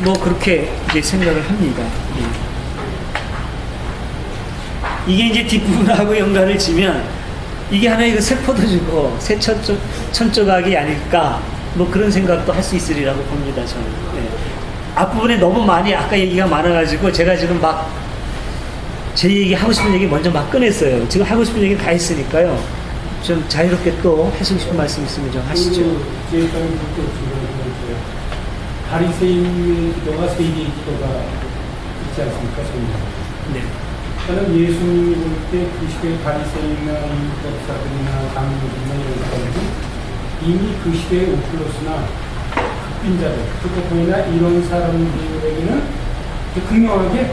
뭐 그렇게 이제 생각을 합니다. 이게 이제 뒷부분하고 연관을 지면 이게 하나의 그 세포도 주고 새 천조각이 아닐까, 뭐 그런 생각도 할 수 있으리라고 봅니다, 저는. 앞부분에 너무 많이 아까 얘기가 많아가지고 제가 지금 막 제 얘기 하고 싶은 얘기 먼저 막 꺼냈어요. 지금 하고 싶은 얘기 다 했으니까요. 좀 자유롭게 또 하시고 싶은 말씀 있으면 좀 하시죠. 바리새인의 기도가 세계의 기도가 있지 않습니까? 네. 저는 예수님이 볼 때 그 시대의 바리새인이나 율법사들이나 강요들이나 이런 사람들이 이미 그 시대의 오플로스나 극빈자들, 그것뿐이나 이런 사람들에게는 극명하게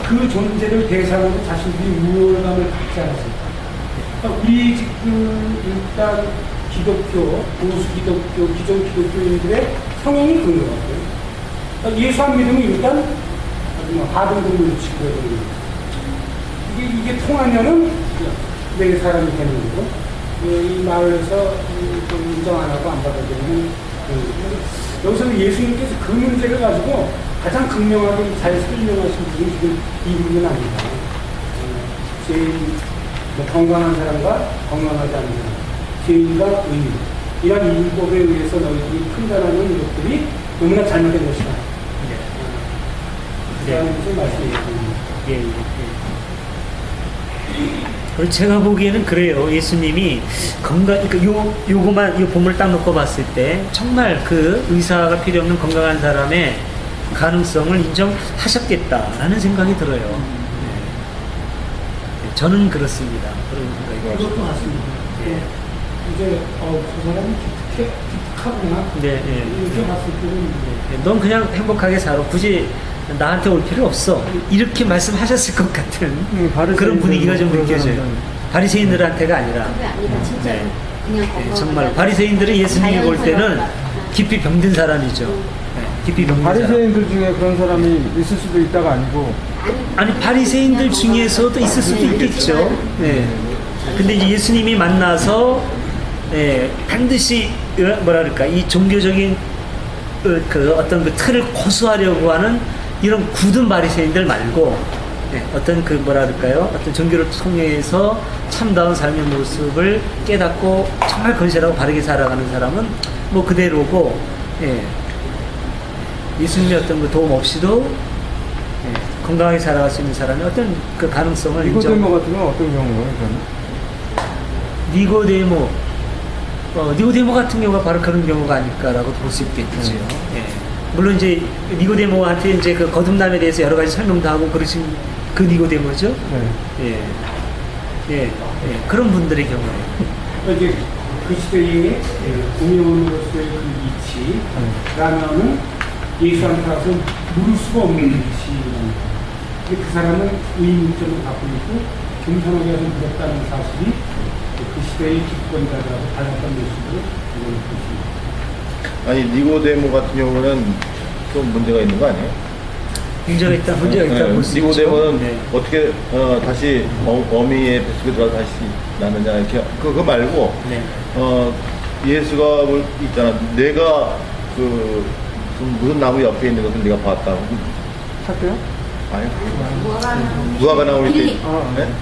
그 존재를 대상으로 자신들이 우월감을 갖지 않았습니다. 그러니까 우리 지금 일단 기독교, 보수 기독교, 기존 기독교인들의 성향이 그런 것 같아요. 그러니까 예수 안 믿으면 일단 하등급을 치고 해야 되는 거예요. 이게 통하면은 내 사람이 되는 거고, 이 마을에서 좀 인정 안 하고 안 받아들이면 여기서 예수님께서 그 문제를 가지고 가장 극명하게 잘 설명하신 분이 지금 이 부분은 아닙니다. 제일 건강한 사람과 건강하지 않은 사람, 죄인과 의인, 이런 율법에 의해서 너희들이 판단하는 것들이 너무나 잘못된 것이다. 그런 것을 말씀해 주십니다. 그리고 제가 보기에는 그래요. 예수님이 그러니까 요거만, 요 본문을 딱 놓고 봤을 때 정말 그 의사가 필요 없는 건강한 사람의 가능성을 인정하셨겠다라는 생각이 들어요. 저는 그렇습니다. 그런 생각이 그것도 맞습니다. 이제 그 사람이 기특하구나 네, 예. 이렇게 봤을 때는 넌 그냥 행복하게 살아. 굳이 나한테 올 필요 없어. 이렇게 말씀하셨을 것 같은 그런 분위기가 좀 느껴져요. 바리새인들한테가 아니라. 그게 아니라 진짜 네. 그냥 네, 정말 바리새인들은 예수님이 볼 때는 깊이 병든 사람이죠. 네, 깊이 병든 사람. 바리새인들 중에 그런 사람이 있을 수도 있다가 아니고 아니 바리새인들 중에서도 있을 수도 있겠죠. 네. 근데 이제 예수님이 만나서 반드시 뭐랄까 이 종교적인 그 어떤 그 틀을 고수하려고 하는 이런 굳은 바리새인들 말고 어떤 그 뭐랄까요 어떤 종교를 통해서 참다운 삶의 모습을 깨닫고 정말 건실하고 바르게 살아가는 사람은 뭐 그대로고 예수님의 어떤 그 도움 없이도 건강하게 살아갈 수 있는 사람의 어떤 그 가능성을 니고데모 같은 건 어떤 경우예요? 그러면? 니고데모 같은 경우가 바로 그런 경우가 아닐까라고 볼 수 있겠죠. 물론 이제 니고데모한테 이제 그 거듭남에 대해서 여러 가지 설명도 하고 그러신 그 니고데모죠. 그런 분들의 경우에. 이제 그 시대의 공연으로서의 그 위치라면은 예수한테 가서 물을 수가 없는 위치입니다. 근데 그 사람은 의문점을 갖고 있고 겸손하게 해서 물었다는 사실이 그 시대의 기권자들하고 달랐던 모습으로 이걸 보십니다. 아니 니고데모 같은 경우는 좀 문제가 있는 거 아니에요? 문제가 있다 볼 수 있죠. 니고데모는 어떻게 다시 어미의 뱃속에 들어가 다시 나느냐 이렇게 그거 말고 예수가 있잖아. 내가 그 무슨 나무 옆에 있는 것을 네가 봤다. 학교요? 아니 누가가 나올 때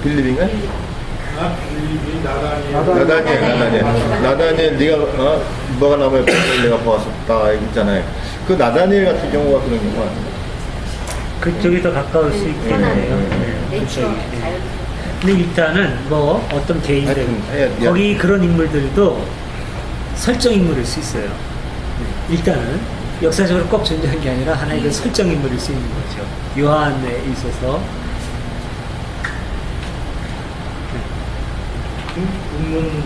빌립인가? 빌립이 나다니엘. 나다니엘 네가 누가가 나무 옆에 있는 걸 내가 보았었다 있잖아요. 그 나다니엘 같은 경우가 그런 경우가 아니에요. 그쪽이 더 가까울 수 있겠네요. 내추럴 근데 일단은 뭐 어떤 개인들 하여튼, 거기 그런 인물들도 설정 인물일 수 있어요. 일단은 역사적으로 꼭 존재한 게 아니라 하나의 그 설정 인물일 수 있는 거죠. 요한에 있어서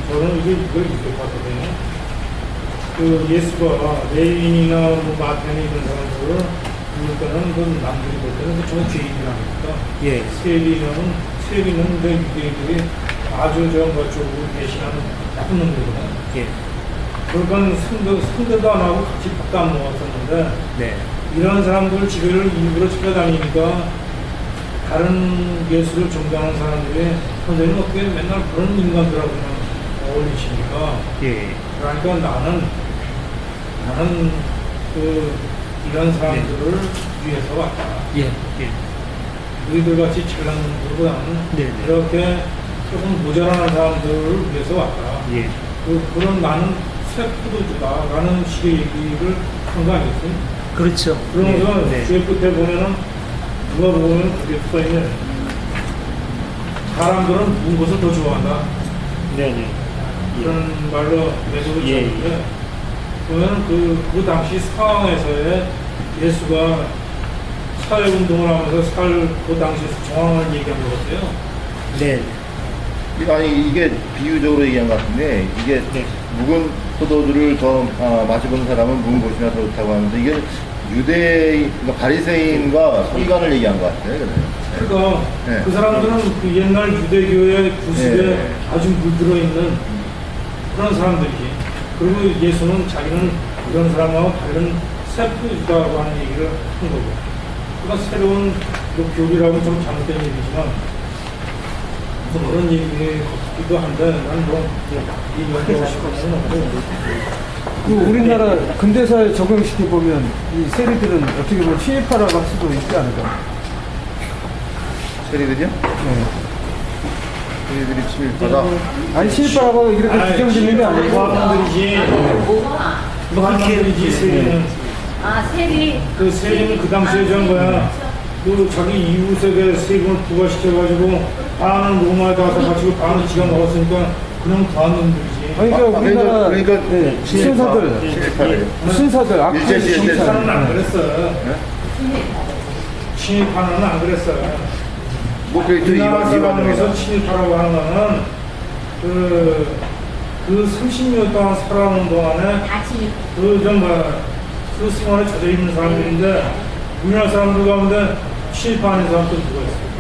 저는 이걸 이렇게 봤거든요. 그 예수가 레인이나 뭐 마태나 이런 사람들을 부를 때는 그 남들이 볼 때는 정말 죄인이라니까. 세리는 그 유대인들이 아주 저쪽으로 배신하는 나쁜 놈들이거든. 그러니까 상대도 안 하고 같이 밥도 안 먹었었는데 이런 사람들 집에를 일부러 찾아다니니까 다른 예수를 존경하는 사람들이 선생님 어떻게 맨날 그런 인간들하고만 어울리십니까? 그러니까 나는 그 이런 사람들을 위해서 왔다. 너희들 같이 잘난 놈들보다는 이렇게 조금 모자라는 사람들을 위해서 왔다. 그런 나는 새 포도주다라는 식의 얘기를 한 거 아니겠어요? 그렇죠. 그러면서 뒤에 끝에 보면은 누가 보면 그게 써있네. 사람들은 묵은 것을 더 좋아한다. 그런 말로 매도를 쳤는데 보면 그 당시 상황에서의 예수가 사회운동을 하면서 그 당시에서 정황을 얘기한 것 같아요. 아니 이게 비유적으로 얘기한 것 같은데 이게 묵은 포도주를 더 마셔본 사람은 묵은 것이나 더 좋다고 하는데 이게 그러니까 바리새인과 서기관을 얘기한 것 같아요. 그러니까 그 사람들은 그 옛날 유대교의 구습에 아주 물들어 있는 그런 사람들이지. 그리고 예수는 자기는 이런 사람하고 다른 새 포도주다라고 하는 얘기를 한 거고. 그러니까 새로운 그 교리라고 좀 잘못된 얘기지만 무슨 그런 얘기 같기도 한데 난 뭐 이해하고 싶은 건 없고. 그 우리나라 근대사에 적용시켜 보면 이 세리들은 어떻게 보면 친일파라고 할 수도 있지 않을까? 세리들이요? 세리들이 친일파다. 아니 친일파라고 이렇게 규정짓는 게 아니고 무한들이지 세리는. 세리. 그 세리는 그 당시에 전 거야. 그 자기 이웃에게 세금을 부과시켜가지고 반은 로마에다 가서 바치고 반은 지가 먹었으니까 그냥 더한 놈들이지. 그러니까 우리나라 신사들 신사는 안 그랬어. 친일파는 안 그랬어. 뭐 그래도 우리나라 이방에서 사람에서 친일파라고 하는 거는 그 그 30년 동안 살아오는 동안에 다 진입. 그 정말 그 생활에 젖어 있는 사람들인데 우리나라 사람들 가운데 친일파하는 사람도 누가 있어요?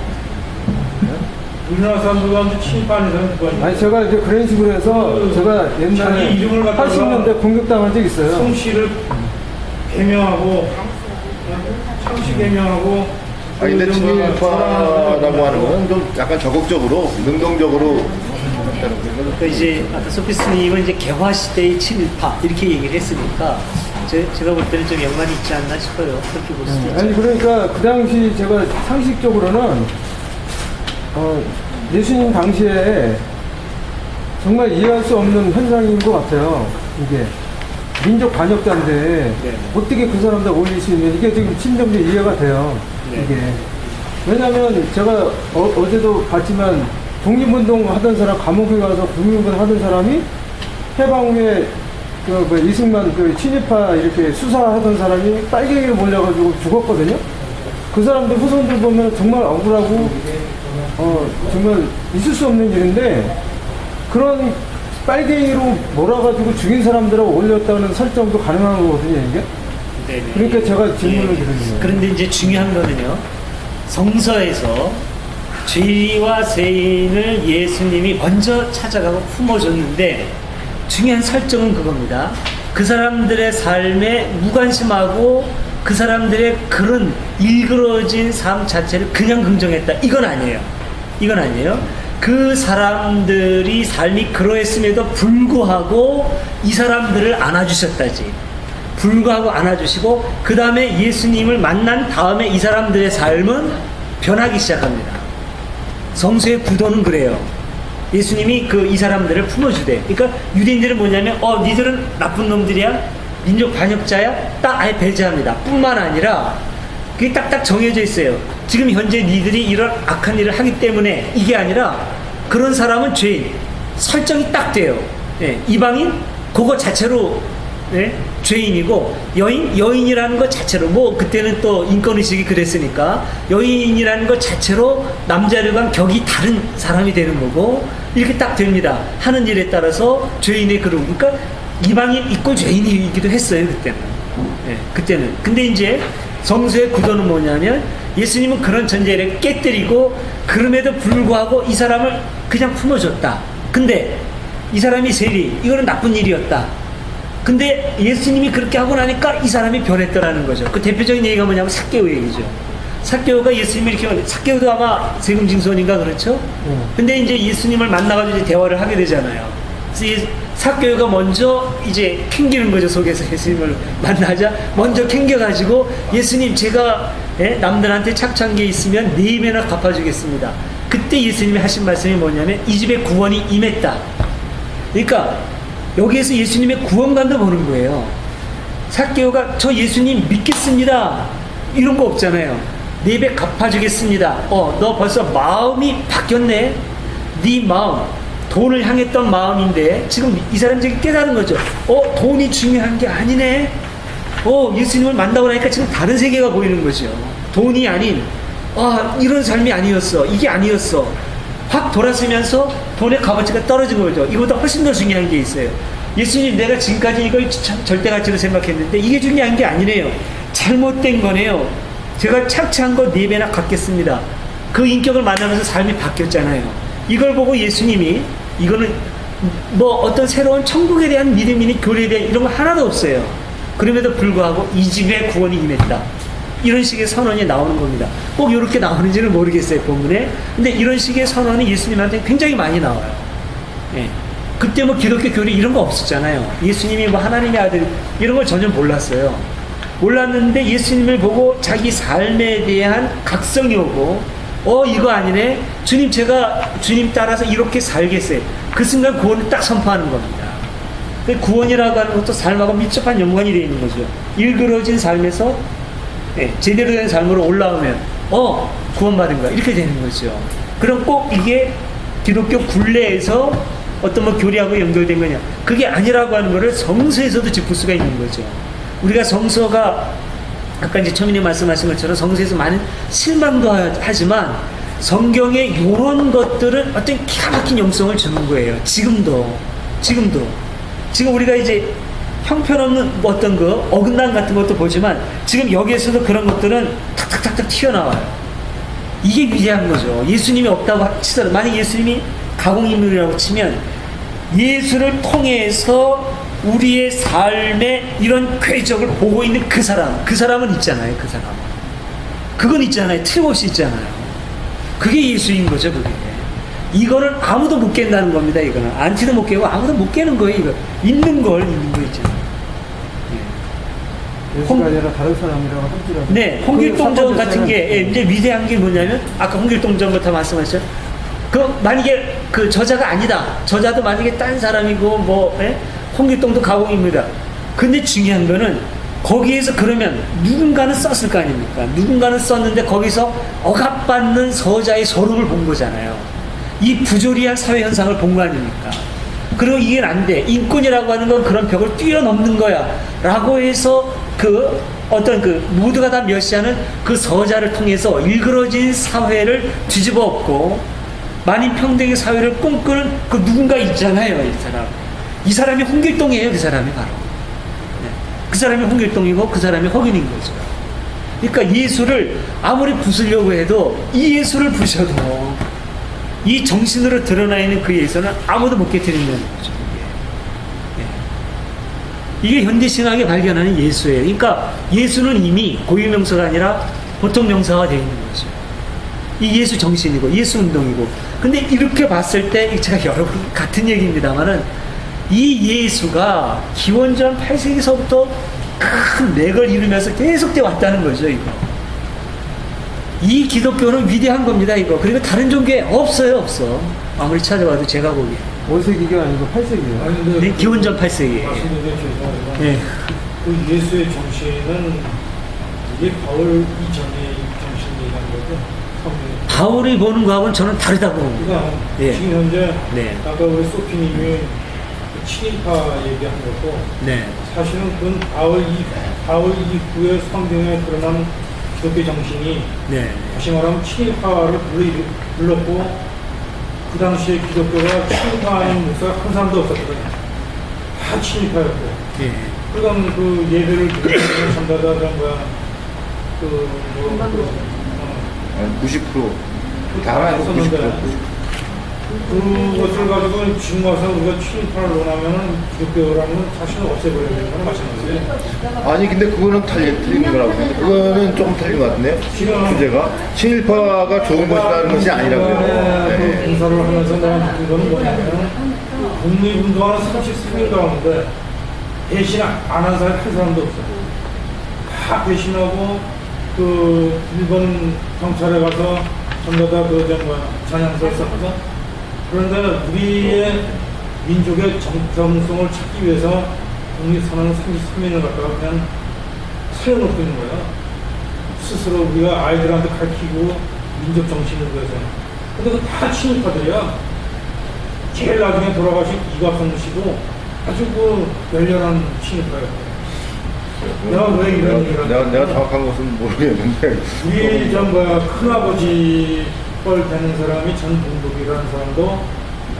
우리나라 사람들 가운데 친일파하는 사람 누가 있어요? 아니 제가 이제 그런 식으로 해서 제가 자기 옛날에 이름을 갖다가 80년대 공격당한 적 있어요. 성씨를 개명하고 창씨 개명하고 아, 근데 그 정말 친일파라고 하는 건 좀 약간 적극적으로, 능동적으로 그 이제 아까 소피스님은 이제 개화 시대의 친일파 이렇게 얘기를 했으니까 제가 볼 때는 좀 연관이 있지 않나 싶어요. 그렇게 볼 수도 있죠. 아니 그러니까 그 당시 제가 상식적으로는 예수님 당시에 정말 이해할 수 없는 현상인 것 같아요. 이게 민족 반역자인데 네. 어떻게 그 사람들 올릴 수 있는 이게 지금 심정도 이해가 돼요. 네. 이게 왜냐하면 제가 어제도 봤지만 독립운동 하던 사람 감옥에 가서 독립운동 하던 사람이 해방 후에 그 이승만 그 친일파 이렇게 수사하던 사람이 빨갱이로 몰려가지고 죽었거든요. 그 사람들 후손들 보면 정말 억울하고 정말 있을 수 없는 일인데 그런 빨갱이로 몰아가지고 죽인 사람들하고 올렸다는 설정도 가능한 거거든요, 이게. 네네. 그러니까 제가 질문을 드리는 거예요. 그런데 이제 중요한 거는요. 성서에서 죄와 세인을 예수님이 먼저 찾아가고 품어줬는데 중요한 설정은 그겁니다. 그 사람들의 삶에 무관심하고 그 사람들의 그런 일그러진 삶 자체를 그냥 긍정했다. 이건 아니에요. 이건 아니에요. 그 사람들이 삶이 그러했음에도 불구하고 이 사람들을 안아주셨다지. 불구하고 안아주시고 그 다음에 예수님을 만난 다음에 이 사람들의 삶은 변하기 시작합니다. 성서의 구도는 그래요. 예수님이 이 사람들을 품어주대. 그러니까 유대인들은 뭐냐면 니들은 나쁜 놈들이야, 민족 반역자야, 딱 아예 배제합니다. 뿐만 아니라 그게 딱딱 정해져 있어요. 지금 현재 니들이 이런 악한 일을 하기 때문에 이게 아니라 그런 사람은 죄인. 설정이 딱 돼요. 예, 이방인 그거 자체로 죄인이고 여인이라는 것 자체로 그때는 또 인권의식이 그랬으니까 여인이라는 것 자체로 남자들과 격이 다른 사람이 되는 거고 이렇게 딱 됩니다. 하는 일에 따라서 죄인의 그러니까 이방인 있고 죄인이기도 했어요. 그때는. 근데 이제 성서의 구도는 뭐냐면 예수님은 그런 전제를 깨뜨리고 그럼에도 불구하고 이 사람을 그냥 품어줬다. 근데 이 사람이 세리 이거는 나쁜 일이었다. 근데 예수님이 그렇게 하고 나니까 이 사람이 변했더라는 거죠. 그 대표적인 얘기가 뭐냐면 삭개오 얘기죠. 삭개오가 예수님이 이렇게 삭개오도 아마 세금징수원인가 그렇죠? 근데 이제 예수님을 만나가지고 이제 대화를 하게 되잖아요. 그래서 삭개오가 먼저 이제 캥기는 거죠. 속에서 예수님을 만나자 먼저 캥겨가지고 예수님 제가 남들한테 착취한 게 있으면 4배나 갚아주겠습니다. 그때 예수님이 하신 말씀이 뭐냐면 이 집에 구원이 임했다. 그러니까 여기에서 예수님의 구원관도 보는 거예요. 삭개오가 저 예수님 믿겠습니다 이런 거 없잖아요. 4배 갚아주겠습니다. 너 벌써 마음이 바뀌었네. 네 마음 돈을 향했던 마음인데 지금 이 사람들이 깨달은 거죠. 돈이 중요한 게 아니네. 예수님을 만나고 나니까 지금 다른 세계가 보이는 거죠. 돈이 아닌 이런 삶이 아니었어. 이게 아니었어. 확 돌아서면서 돈의 값어치가 떨어진 거죠. 이거보다 훨씬 더 중요한 게 있어요. 예수님 내가 지금까지 이걸 절대가치로 생각했는데 이게 중요한 게 아니네요. 잘못된 거네요. 제가 착취한 거 4배나 갚겠습니다. 그 인격을 만나면서 삶이 바뀌었잖아요. 이걸 보고 예수님이 이거는 어떤 새로운 천국에 대한 믿음이니 교리에 대한 이런 거 하나도 없어요. 그럼에도 불구하고 이 집에 구원이 임했다. 이런 식의 선언이 나오는 겁니다. 꼭 이렇게 나오는지는 모르겠어요, 본문에. 근데 이런 식의 선언이 예수님한테 굉장히 많이 나와요. 예. 그때 기독교 교리 이런 거 없었잖아요. 예수님이 하나님의 아들 이런 걸 전혀 몰랐어요. 몰랐는데 예수님을 보고 자기 삶에 대한 각성이 오고 이거 아니네. 주님 제가 주님 따라서 이렇게 살겠어요. 그 순간 구원을 딱 선포하는 겁니다. 구원이라고 하는 것도 삶하고 밀접한 연관이 되어 있는 거죠. 일그러진 삶에서 제대로 된 삶으로 올라오면 구원받은 거야 이렇게 되는 거죠. 그럼 꼭 이게 기독교 굴레에서 어떤 교리하고 연결된 거냐 그게 아니라고 하는 거를 성서에서도 짚을 수가 있는 거죠. 우리가 성서가 아까 이제 처음에 말씀하신 것처럼 성서에서 많은 실망도 하지만 성경에 이런 것들은 어떤 기가 막힌 영성을 주는 거예요. 지금도 지금도. 지금 우리가 이제 형편없는 어떤 거, 어긋남 같은 것도 보지만 지금 여기에서도 그런 것들은 탁탁탁탁 튀어나와요. 이게 위대한 거죠. 예수님이 없다고 치더라도, 만약 예수님이 가공인물이라고 치면 예수를 통해서 우리의 삶의 이런 궤적을 보고 있는 그 사람은 있잖아요. 그 사람. 그건 있잖아요. 틀림없이 있잖아요. 그게 예수인 거죠, 그게. 이거는 아무도 못 깬다는 겁니다, 이거는. 안티도 못 깨고 아무도 못 깨는 거예요, 이거. 있는 거 있잖아요. 예수가 아니라 다른 사람이라고 할지라도. 네, 홍길동전 같은 게, 이제 위대한 게 뭐냐면, 아까 홍길동전부터 말씀하셨죠? 만약에 그 저자가 아니다. 저자도 만약에 딴 사람이고, 홍길동도 가공입니다. 근데 중요한 거는, 거기에서 그러면 누군가는 썼을 거 아닙니까? 누군가는 썼는데 거기서 억압받는 서자의 서름을 본 거잖아요. 이 부조리한 사회 현상을 본 거 아닙니까? 그리고 이게 안 돼. 인권이라고 하는 건 그런 벽을 뛰어넘는 거야. 라고 해서 모두가 다 멸시하는 그 서자를 통해서 일그러진 사회를 뒤집어 엎고 만인 평등의 사회를 꿈꾸는 그 누군가 있잖아요, 이 사람. 이 사람이 홍길동이에요, 그 사람이 바로. 네. 그 사람이 홍길동이고 그 사람이 흑인인 거죠. 그러니까 예수를 아무리 부수려고 해도 이 예수를 부셔도 이 정신으로 드러나 있는 그 예수는 아무도 못 깨뜨린다는 거죠. 이게 현대신학에 발견하는 예수예요. 그러니까 예수는 이미 고유명사가 아니라 보통명사가 되어 있는 거죠. 이 예수 정신이고 예수 운동이고. 근데 이렇게 봤을 때 제가 여러분 같은 얘기입니다만은 이 예수가 기원전 8세기서부터 큰 맥을 이루면서 계속돼 왔다는 거죠, 이거. 이 기독교는 위대한 겁니다, 이거. 그리고 다른 종교에 없어요. 아무리 찾아봐도 제가 보기에. 5세기가 아니고 8세기예요. 네, 기원전 8세기. 말씀드리면 죄송하지만 네. 그 예수의 정신은 이게 바울 이전의 정신이라는 거죠. 성경에. 바울이 보는 거하고는 저는 다르다고 봅니다. 그러니까 예. 지금 현재 네. 아까 우리 소피님이 친일파 얘기한 것도 네. 사실은 그건 바울 이후에 성경에 드러난 기독교 정신이 네. 다시 말하면 친일파를 불렀고 그 당시에 기독교가 친일파인 목사가 한 사람도 없었거든요. 다 친일파였고. 예. 그러니까 그 예배를 드리는 전다다 한 90%. 다 하나 90%. 그것을 가지고 지금 와서 우리가 친일파를 논하면은 기독교라는 건 사실은 없애버려야 되는 건 마찬가지예요. 아니 근데 그거는 틀린 거라고 생각해요. 그거는 조금 틀린 것 같은데요. 주제가 친일파가 좋은 것이라는 것이 아니라고요. 그 네. 봉사를 하면서 내가 느낀 거는 뭐냐면 독립운동하는 33명 가운데 배신 안 한 사람이 한 사람도 없어요. 다 배신하고 그 일본 경찰에 가서 전부 다 전향서를 썼거든. 그런데 우리의 민족의 정체성을 찾기 위해서 독립선언을 33년을 갖다가 그냥 살려놓고 있는 거예요. 스스로 우리가 아이들한테 가르치고 민족 정신을 위해서. 근데 그 다 친일파들이야. 제일 나중에 돌아가신 이곽성 씨도 아주 그 열렬한 친일파였고. 내가 왜 이런 얘기를 내가 정확한 것은 모르겠는데 우리 큰아버지 뻘 되는 사람이 전봉독이라는 사람도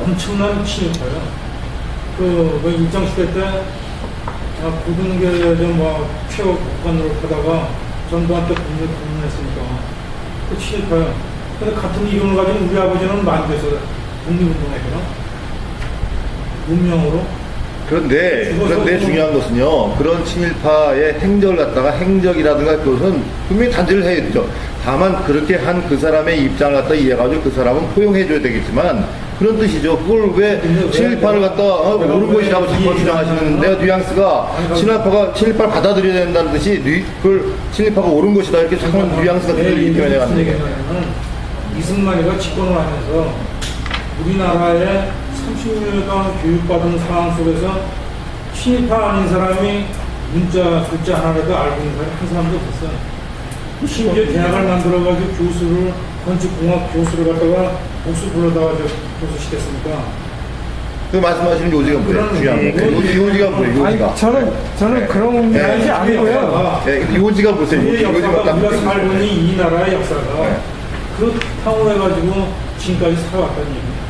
엄청난 친일파예요. 그 일정시대 때 고등교회 최고 국관으로 하다가 전두환 때 공문했으니까 그 친일파예요. 근데 같은 이름을 가진 우리 아버지는 만돼서 독립운동했거든. 문명으로. 그런데 중요한 것은요, 그런 친일파의 행적을 갖다가 행적이라든가 그것은 분명히 단죄를 해야 되죠. 다만 그렇게 한 그 사람의 입장을 갖다 이해가지고 그 사람은 포용해줘야 되겠지만 그런 뜻이죠. 그걸 왜 친일파를 갖다 옳은 것이라고 자꾸 주장하시는 내가 뉘앙스가 친일파를 받아들여야 된다는 뜻이 그걸 친일파가 옳은 것이다 이렇게 자꾸 뉘앙스가 들리기 때문에 가는 거예요. 이승만이가 집권을 하면서 우리나라에 30년간 교육받은 상황 속에서 친일파 아닌 사람이 문자 글자 하나라도 알고 있는 사람이 한 사람도 없었어요. 심지어 대학을 만들어가지고 건축공학 교수를 갖다가 복수 불러다가 교수시켰으니까. 그 말씀하시는 요지가 뭐예요? 중요한 거. 요지가 뭐예요? 아니, 요지가. 저는 그런 것이 아니고요. 네, 요지가 보세요. 우리의 역사가 딱 우리가 살고 있는 이 나라의 역사가 네. 그 탕후해가지고 지금까지 살아왔다는 얘기예요.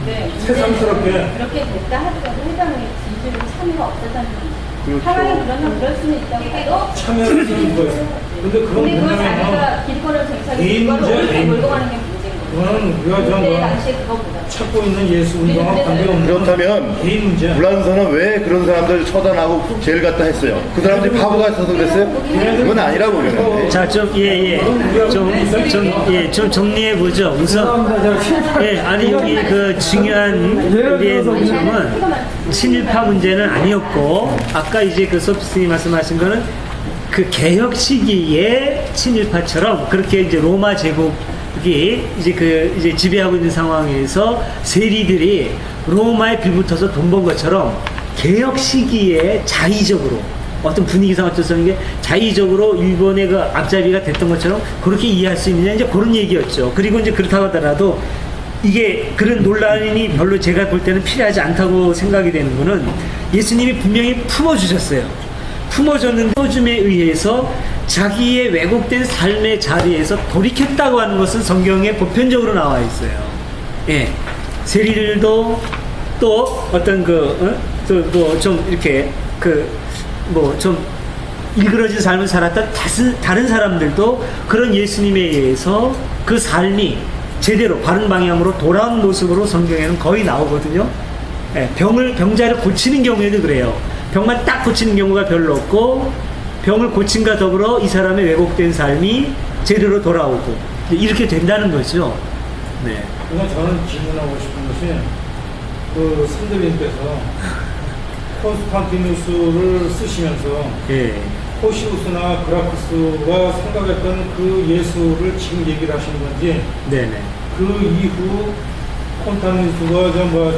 네, 새삼스럽게. 그렇게 됐다 하더라도 해당의 진술은 참여가 없었다는 거죠. 그렇죠. 상황이 그러면 그럴 수는 있다고 해도 참여를 하는 거예요. 근데 그건 근데 그 뭐냐면 자기가 길거리를 정착해서 개인 그걸 문제야, 어떻게 개인 몰고 문제. 가는 게 문제인 거죠. 그거는 우리가 좀 그때 뭐 당시에 그거보다. 찾고 있는 예수 운동과 관계없는 그렇다면 개인 문제야. 불란서는 왜 그런 사람들 처단하고 제일 갖다 했어요? 그 사람들이 바보가 있어서 그랬어요? 그건 아니라고 보면. 자, 좀 정리해 보죠. 우선, 아니 여기 그 중요한 우리의 논점은 친일파 문제는 아니었고, 아까 이제 그 소피스님 말씀하신 거는 그 개혁 시기에 친일파처럼 그렇게 이제 로마 제국이 이제 지배하고 있는 상황에서 세리들이 로마에 빌붙어서 돈 번 것처럼 개혁 시기에 자의적으로 어떤 분위기상 어쩌는 게 자의적으로 일본의 그 앞잡이가 됐던 것처럼 그렇게 이해할 수 있느냐 이제 그런 얘기였죠. 그리고 이제 그렇다고 하더라도 이게 그런 논란이 별로 제가 볼 때는 필요하지 않다고 생각이 되는 거는 예수님이 분명히 품어주셨어요. 품어줬는데 품어줌에 의해서 자기의 왜곡된 삶의 자리에서 돌이켰다고 하는 것은 성경에 보편적으로 나와 있어요. 예. 세리들도 또 어떤 좀 이렇게 좀 일그러진 삶을 살았던 다른 사람들도 그런 예수님에 의해서 그 삶이 제대로 바른 방향으로 돌아온 모습으로 성경에는 거의 나오거든요. 예, 병자를 고치는 경우에도 그래요. 병만 딱 고치는 경우가 별로 없고 병을 고침과 더불어 이 사람의 왜곡된 삶이 제대로 돌아오고 이렇게 된다는 거죠. 네. 그러니까 저는 질문하고 싶은 것이 그 선생님께서 콘스탄티누스를 쓰시면서 예. 호시우스나 그라쿠스가 생각했던 그 예수를 지금 얘기를 하시는 건지 네네. 그 이후 콘스탄티누스가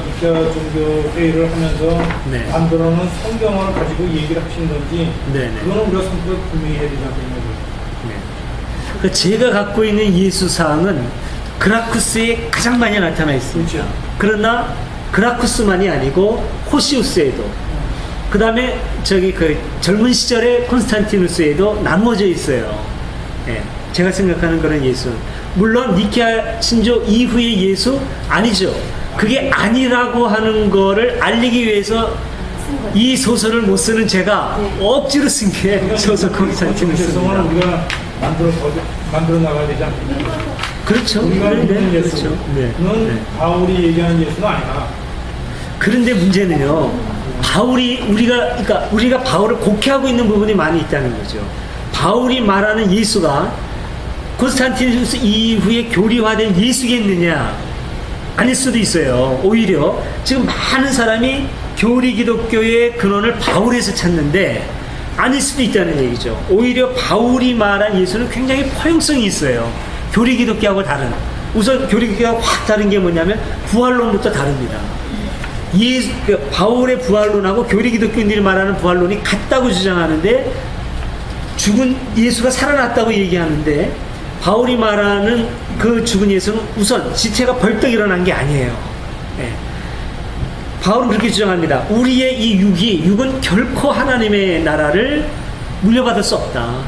니케아 종교 회의를 하면서 네. 만들어놓은 성경을 가지고 얘기를 하신 건지 네네. 그거는 우리가 선택을 분명히 해야 되지 않겠냐고. 네. 그 제가 갖고 있는 예수사항은 그라쿠스에 가장 많이 나타나 있습니다. 그렇죠. 그러나 그라쿠스만이 아니고 호시우스에도 그 다음에 그 젊은 시절의 콘스탄티누스에도 나눠져 있어요. 예, 제가 생각하는 그런 예수. 물론 니케아 신조 이후의 예수 아니죠. 그게 아니라고 하는 거를 알리기 위해서 이 소설을 못 쓰는 제가 억지로 쓴 게 소설 콘스탄티누스입니다. 정체성을 우리가 만들어 나가야 되지 않겠냐. 그렇죠. 우리가 믿는 예수. 그렇죠. 네. 그건 네. 바울이 얘기하는 예수는 아니다. 그런데 문제는요, 우리가 바울을 곡해하고 있는 부분이 많이 있다는 거죠. 바울이 말하는 예수가 콘스탄티누스 이후에 교리화된 예수겠느냐? 아닐 수도 있어요. 오히려 지금 많은 사람이 교리 기독교의 근원을 바울에서 찾는데 아닐 수도 있다는 얘기죠. 오히려 바울이 말한 예수는 굉장히 포용성이 있어요. 교리 기독교하고 다른. 우선 교리 기독교하고 확 다른 게 뭐냐면 부활론부터 다릅니다. 바울의 부활론하고 교리 기독교인들이 말하는 부활론이 같다고 주장하는데 죽은 예수가 살아났다고 얘기하는데 바울이 말하는 그 죽은 예수는 우선 지체가 벌떡 일어난 게 아니에요. 네. 바울은 그렇게 주장합니다. 우리의 이 육은 결코 하나님의 나라를 물려받을 수 없다.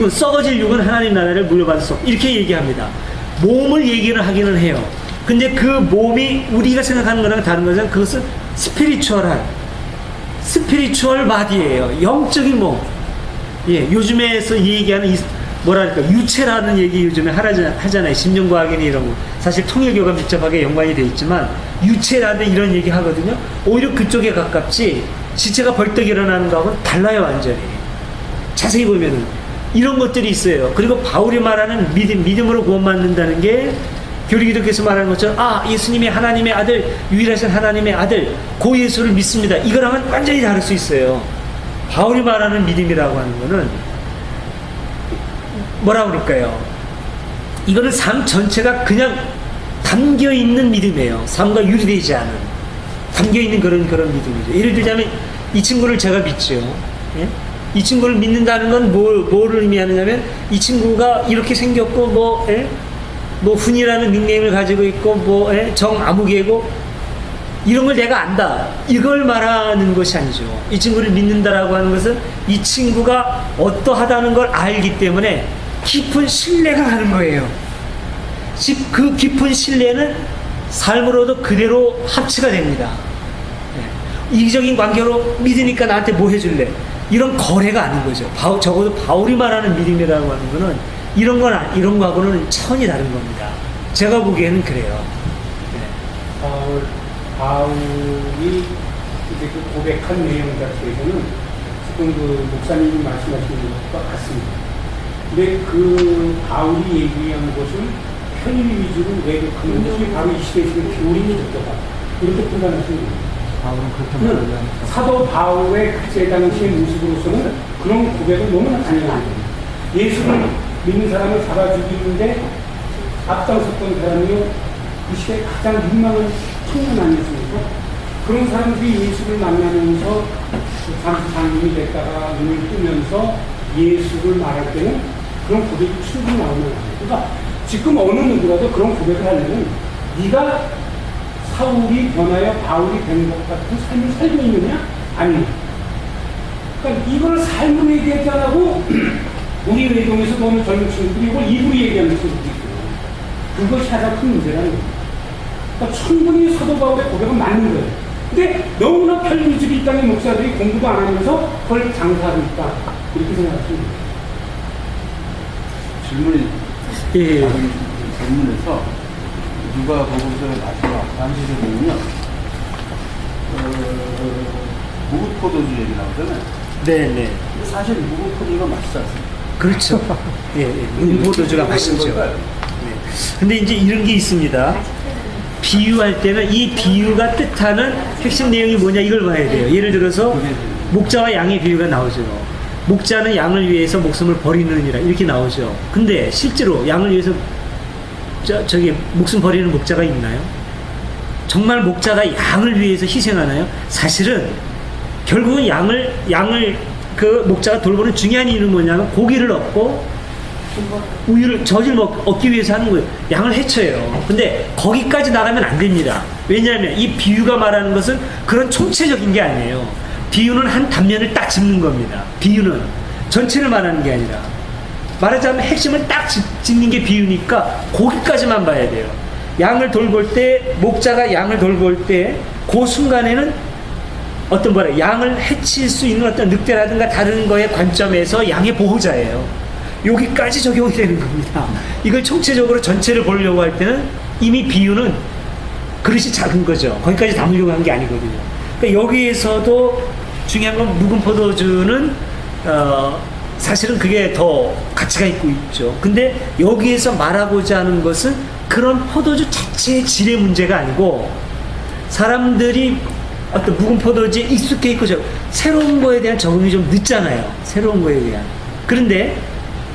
썩어질 육은 하나님 나라를 물려받을 수 없다. 이렇게 얘기합니다. 몸을 얘기를 하기는 해요. 근데 그 몸이 우리가 생각하는 거랑 다른 것은 그것은 스피리추얼 바디예요. 영적인 몸. 예, 요즘에서 얘기하는 유체라는 얘기 요즘에 하잖아요. 심정과학이나 이런 거. 사실 통일교가 밀접하게 연관이 돼 있지만 유체라는 이런 얘기 하거든요. 오히려 그쪽에 가깝지 지체가 벌떡 일어나는 거하고는 달라요, 완전히. 자세히 보면은 이런 것들이 있어요. 그리고 바울이 말하는 믿음으로 구원받는다는 게 교리기독교에서 말하는 것처럼 예수님이 하나님의 아들, 유일하신 하나님의 아들, 그 예수를 믿습니다. 이거랑은 완전히 다를 수 있어요. 바울이 말하는 믿음이라고 하는 거는 뭐라 그럴까요? 이거는 삶 전체가 그냥 담겨있는 믿음이에요. 삶과 유리되지 않은 담겨있는 그런 믿음이죠. 예를 들자면 이 친구를 제가 믿죠. 예? 이 친구를 믿는다는 건 뭐를 의미하느냐면 이 친구가 이렇게 생겼고 훈이라는 닉네임을 가지고 있고 정아무개고 이런 걸 내가 안다. 이걸 말하는 것이 아니죠. 이 친구를 믿는다라고 하는 것은 이 친구가 어떠하다는 걸 알기 때문에 깊은 신뢰가 가는 거예요. 그 깊은 신뢰는 삶으로도 그대로 합치가 됩니다. 예. 이기적인 관계로 믿으니까 나한테 뭐 해줄래? 이런 거래가 아닌 거죠. 적어도 바울이 말하는 믿음이라고 하는 거는 이런 거하고는 차원이 다른 겁니다. 제가 보기에는 그래요. 바울이 이제 그 고백한 내용 자체에서는 지금 그 목사님이 말씀하시는 것과 같습니다. 근데 그 바울이 얘기한 것은 편의 위주로 왜곡하는 것이 바로 이 시대에 지금 교리 기독교다. 이렇게 판단하시는 겁니다. 바울은 그렇게 말하지 사도 바울의 그때 당시의 모습으로서는 그런 고백은 너무나 당연한 겁니다. 예수를 믿는 사람을 잡아 죽이는데 앞장섰던 사람이요, 그 시대에 가장 유망한 청년 아니었습니까? 그런 사람들이 예수를 만나면서 장님이 됐다가 눈을 뜨면서 예수를 말할 때는 그런 고백이 충분히 나오는 거예요. 그러니까 지금 어느 누구라도 그런 고백을 하려면 네가 사울이 변하여 바울이 된 것 같은 삶을 살고 있느냐? 아니냐. 그러니까 이걸 삶으로 얘기하지 않고 우리 외동에서 보는 젊은 친구들이 이걸 입으로 얘기하는 친구들이 있어요. 그것이 가장 큰 문제라는 거예요. 그러니까 충분히 사도 바울의 고백은 맞는 거예요. 근데 너무나 편리주의 입장의 목사들이 공부도 안 하면서 그걸 장사하고 있다. 이렇게 생각하시면 돼요. 질문이 예. 질문에서 누가 보고서의 마지막 한시를 보면요, 무구포도주 얘기 나오잖아요. 네네. 사실 무구포도주가 맛있지 않습니까? 그렇죠. 예, 예. 무구포도주가 맛있죠. 네. 근데 이제 이런 게 있습니다. 비유할 때는 이 비유가 뜻하는 핵심 내용이 뭐냐 이걸 봐야 돼요. 예를 들어서 목자와 양의 비유가 나오죠. 목자는 양을 위해서 목숨을 버리느니라 이렇게 나오죠. 근데 실제로 양을 위해서 저기 목숨 버리는 목자가 있나요? 정말 목자가 양을 위해서 희생하나요? 사실은 결국은 양을 그 목자가 돌보는 중요한 이유는 뭐냐면 고기를 얻고 우유를 젖을 얻기 위해서 하는 거예요. 양을 해쳐요. 근데 거기까지 나가면 안 됩니다. 왜냐하면 이 비유가 말하는 것은 그런 총체적인 게 아니에요. 비유는 한 단면을 딱 짚는 겁니다. 비유는 전체를 말하는 게 아니라 말하자면 핵심을 딱 짚는 게 비유니까 거기까지만 봐야 돼요. 양을 돌볼 때 목자가 양을 돌볼 때 그 순간에는 어떤 양을 해칠 수 있는 어떤 늑대라든가 다른 거의 관점에서 양의 보호자예요. 여기까지 적용이 되는 겁니다. 이걸 총체적으로 전체를 보려고 할 때는 이미 비유는 그릇이 작은 거죠. 거기까지 담으려고 한 게 아니거든요. 그러니까 여기에서도 중요한 건 묵은 포도주는 사실은 그게 더 가치가 있죠. 근데 여기에서 말하고자 하는 것은 그런 포도주 자체의 질의 문제가 아니고 사람들이 어떤 묵은 포도주에 익숙해 있고 새로운 거에 대한 적응이 좀 늦잖아요. 새로운 거에 대한. 그런데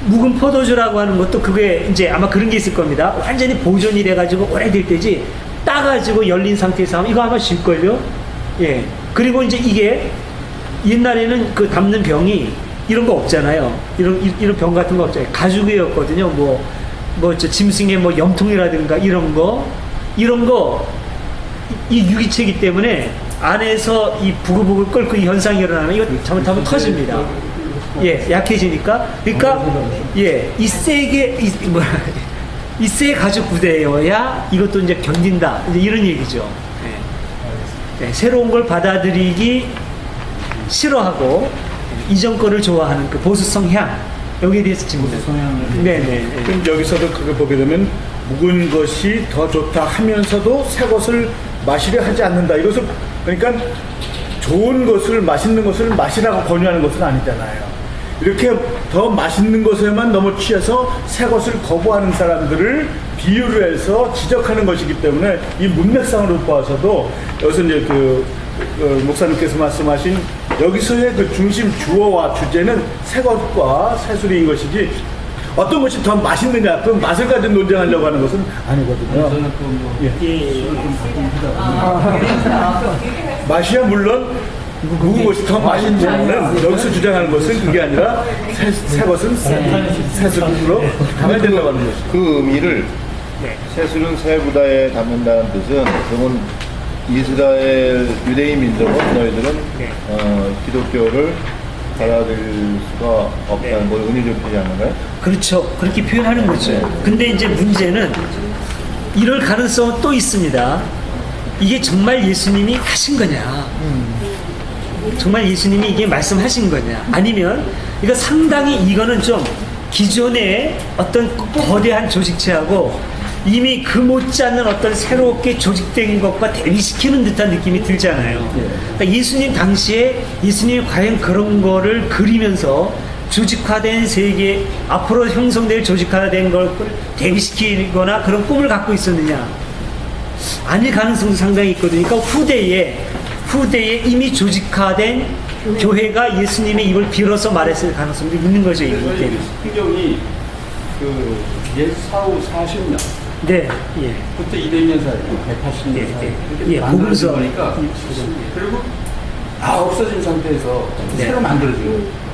묵은 포도주라고 하는 것도 그게 이제 아마 그런 게 있을 겁니다. 완전히 보존이 돼가지고 오래될 때지 따가지고 열린 상태에서 하면 이거 아마 쉴걸요? 예. 그리고 이제 이게 옛날에는 그 담는 병이 이런 거 없잖아요. 이런 병 같은 거 없잖아요. 가죽이었거든요. 짐승의 염통이라든가 이런 거, 이 유기체이기 때문에 안에서 이 부글부글 끓고 이 현상이 일어나면 이거 잘못하면 터집니다. 예, 약해지니까. 그러니까, 예, 이 세 가죽 부대여야 이것도 이제 견딘다. 이제 이런 얘기죠. 예. 예, 새로운 걸 받아들이기 싫어하고 이전 거를 좋아하는 그 보수성 향. 여기에 대해서 지금. 네네. 그럼 여기서도 그걸 보게 되면 묵은 것이 더 좋다 하면서도 새 것을 마시려 하지 않는다. 이것을 그러니까 좋은 것을 맛있는 것을 마시라고 권유하는 것은 아니잖아요. 이렇게 더 맛있는 것에만 너무 취해서 새 것을 거부하는 사람들을 비유를 해서 지적하는 것이기 때문에 이 문맥상으로 봐서도 여기서 이제 목사님께서 말씀하신 여기서의 그 중심 주어와 주제는 새 것과 새술인 것이지 어떤 것이 더 맛있느냐 그 맛을 가지고 논쟁하려고 하는 것은 아니거든요. 저는 맛이야 물론 묵은 것이 더 맛있냐는 여기서 주장하는 것은 그게 아니라 새 것은 새술로 가면 된다고 하는 것이죠. 그 의미를 새술은 새보다에 담는다는 뜻은 그건 이스라엘 유대인 민족은 너희들은 기독교를 받아들일 수가 없다는 걸 은유적이지 않은가요? 그렇죠. 그렇게 표현하는 거죠. 근데 이제 문제는 이럴 가능성은 또 있습니다. 이게 정말 예수님이 하신 거냐? 정말 예수님이 이게 말씀하신 거냐? 아니면 이거 상당히 이거는 좀 기존의 어떤 거대한 조직체하고 이미 그 못지않는 어떤 새롭게 조직된 것과 대비시키는 듯한 느낌이 들잖아요. 그러니까 예수님 당시에 예수님이 과연 그런 거를 그리면서 조직화된 세계, 앞으로 형성될 조직화된 걸 대비시키거나 그런 꿈을 갖고 있었느냐? 아닐 가능성도 상당히 있거든요. 그러니까 후대에 이미 조직화된 교회가 예수님의 입을 빌어서 말했을 가능성도 있는 거죠. 성경이 그 사후 40년 네, 예. 부터 200년 사이, 180년 예, 사이 예. 이렇게 예, 만들어진 복음서. 거니까 그리고 다 없어진 상태에서 네. 새로 만들어진 거예요.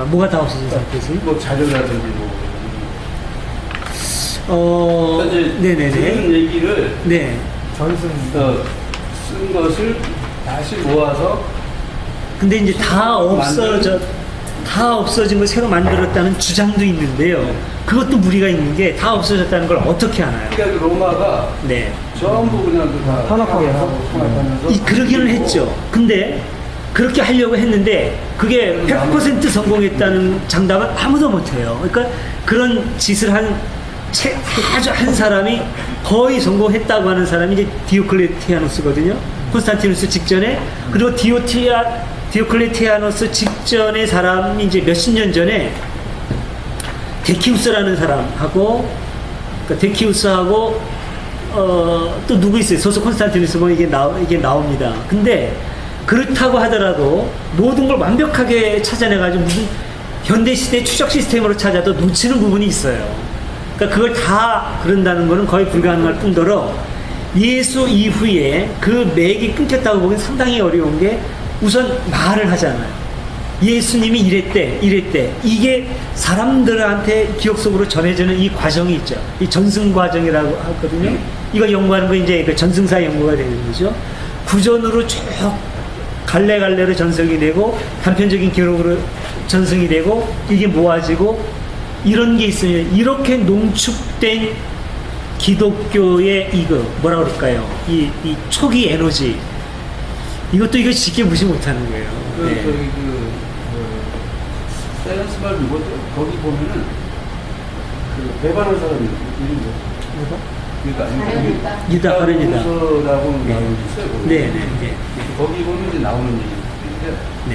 뭐가 다 없어진 상태지? 뭐 자료라든지 뭐 이제 네네네. 그런 얘기를 네. 쓴 것을 다시 모아서 근데 이제 다 없어진 걸 새로 만들었다는 주장도 있는데요. 그것도 무리가 있는 게 다 없어졌다는 걸 어떻게 하나요? 그러니까 그 로마가 네. 전부 그냥 다 탄압하면서 그러기는 했죠. 근데 그렇게 하려고 했는데 그게 100% 성공했다는 장담은 아무도 못해요. 그러니까 그런 짓을 아주 한 사람이 거의 성공했다고 하는 사람이 이제 디오클레티아노스거든요. 콘스탄티누스 직전에. 그리고 디오클레티아노스 직전의 사람이 이제 몇십 년 전에 데키우스라는 사람하고, 그러니까 데키우스하고 또 누구 있어요? 소서 콘스탄티누스 뭐 이게 나옵니다. 근데 그렇다고 하더라도 모든 걸 완벽하게 찾아내가지고 무슨 현대시대 추적 시스템으로 찾아도 놓치는 부분이 있어요. 그러니까 그걸 다 그런다는 거는 거의 불가능할 뿐더러 예수 이후에 그 맥이 끊겼다고 보기엔 상당히 어려운 게 우선 말을 하잖아요. 예수님이 이랬대. 이게 사람들한테 기억 속으로 전해지는 이 과정이 있죠. 이 전승 과정이라고 하거든요. 이거 연구하는 거 이제 그 전승사 연구가 되는 거죠. 구전으로 쭉 갈래갈래로 전승이 되고 단편적인 기록으로 전승이 되고 이게 모아지고 이런 게 있으면 이렇게 농축된 기독교의 이거 뭐라 그럴까요? 이 초기 에너지 이것도 이거 쉽게 무시 못하는 거예요. 네. 세렌스 말 뭐죠? 거기 보면은 그 배반한 사람이 이름이 뭐죠? 그러니까 유다 바르니다. 라고 나오는 게 있어요. 네. 거기 보면 이제 나오는 얘기인데 네.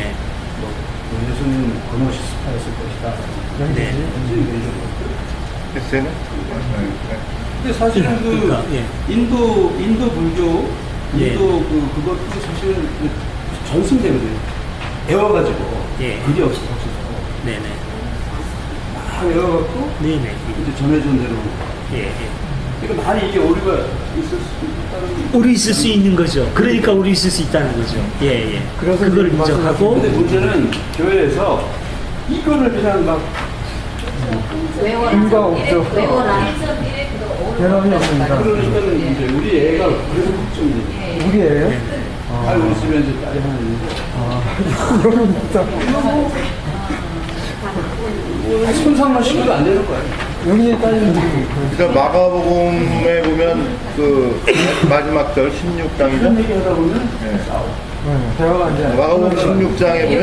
뭐 예수님 고노시스파였을 것이다. 네. 글쎄는? 근데 사실은 그러니까, 예. 인도 불교 예. 그것도 사실은 전승되거든요. 배워가지고 예. 그게 없어서 네네. 막 외워갖고 네네. 이제 전해준 대로. 예. 그러니까 많이 이게 오류가 있을 수 있다는. 우리 있을 수 있는 거죠. 그러니까 우리 있을 수 있다는 거죠. 예. 그래서 그걸 이제 인정하고. 근데 문제는 교회에서 이거를 그냥 막 외워라. 힘과 없죠. 외워라. 대단히 없습니다. 그러니까 이제 우리 애가 그래서 걱정돼요. 우리 애예요? 알고 있으면 이제 딸이 하나 있는데. 이거는 진짜 손상만 시켜도 안 되는 거예요. 영희의 딸이 그러니까 마가복음에 보면 그 마지막 절 16장이죠. 이런 얘기 하다 보면 싸워. 대화가 안 돼. 마가복음 16장에 보면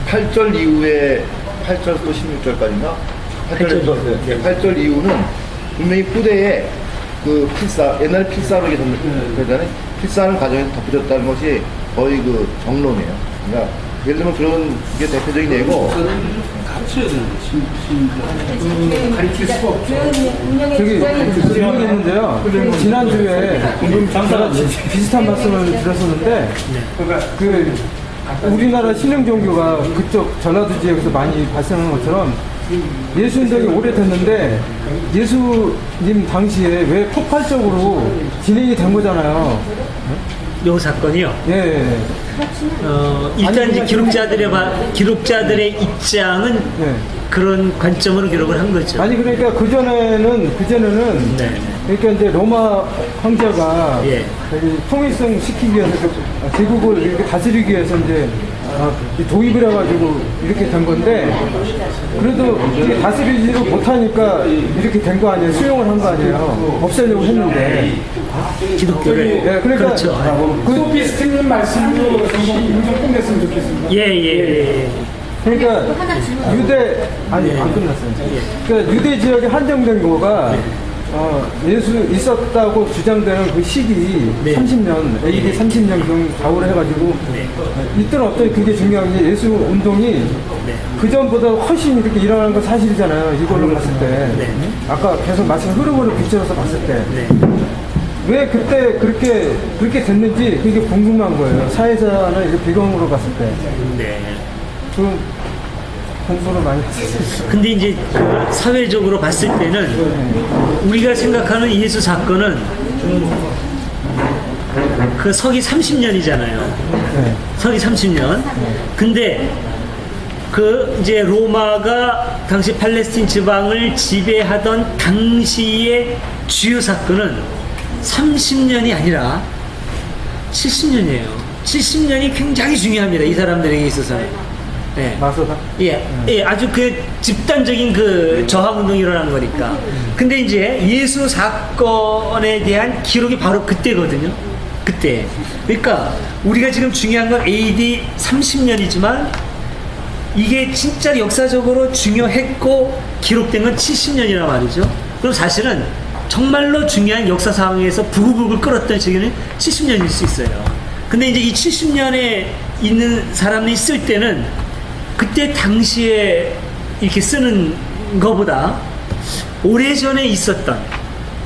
8절 이후에 8절부터 16절까지인가? 8절 이후는 분명히 후대에 그 필사, 옛날에 필사로 이렇게 덮였잖아요. 필사하는 과정에서 덮여졌다는 것이 거의 그 정론이에요. 그러니까 예를 들면 그런 게 대표적인 예고 가르쳐야 되는데 가르칠 수가 없죠. 저기 질문이 있는데요. 지난주에 제가 비슷한 말씀을 드렸었는데 그 우리나라 신흥 종교가 그쪽 전라도 지역에서 많이 발생하는 것처럼 예수 운동이 오래됐는데 예수님 당시에 왜 폭발적으로 진행이 된 거잖아요. 요 사건이요. 예. 일단 이제 기록자들의 입장은 네. 그런 관점으로 기록을 한 거죠. 아니 그러니까 그전에는 네. 그러니까 이제 로마 황제가 예. 통일성 시키기 위해서 제국을 이렇게 다스리기 위해서 이제 이 도입을 해가지고 이렇게 된 건데 그래도 이게 다스리지를 못하니까 이렇게 된 거 아니에요? 수용을 한 거 아니에요? 없애려고 했는데. 기독교를. 네, 그러니까 그렇죠. 소피스트님 말씀으로 좀 끝냈으면 좋겠습니다. 예. 그러니까 유대 아니 안 끝났어요. 그러니까 유대 지역에 한정된 거가 예수 있었다고 주장되는 그 시기 네. 30년 AD 30년경 좌우를 해가지고 이때는 어떤 그게 중요한 게 예수 운동이 그 전보다 훨씬 이렇게 일어나는 건 사실이잖아요. 이걸로 봤을 때 아까 계속 말씀 흐름으로 비춰서 봤을 때. 왜 그때 그렇게 됐는지 그게 궁금한 거예요. 사회자나 이렇게 배경으로 봤을 때. 그 공부를 많이 했어요. 근데 이제 그 사회적으로 봤을 때는 우리가 생각하는 예수 사건은 그 서기 30년이잖아요. 서기 30년. 근데 그 이제 로마가 당시 팔레스틴 지방을 지배하던 당시의 주요 사건은 30년이 아니라 70년이에요. 70년이 굉장히 중요합니다. 이 사람들에게 있어서는. 네. 마소다? 예, 아주 그 집단적인 그 저항 운동이 일어난 거니까. 근데 이제 예수 사건에 대한 기록이 바로 그때거든요. 그때. 그러니까 우리가 지금 중요한 건 AD 30년이지만 이게 진짜 역사적으로 중요했고 기록된 건 70년이란 말이죠. 그럼 사실은 정말로 중요한 역사 상황에서 부글부글 끓었던 시기는 70년일 수 있어요. 근데 이제 이 70년에 있는 사람이 쓸 때는 그때 당시에 이렇게 쓰는 것보다 오래전에 있었던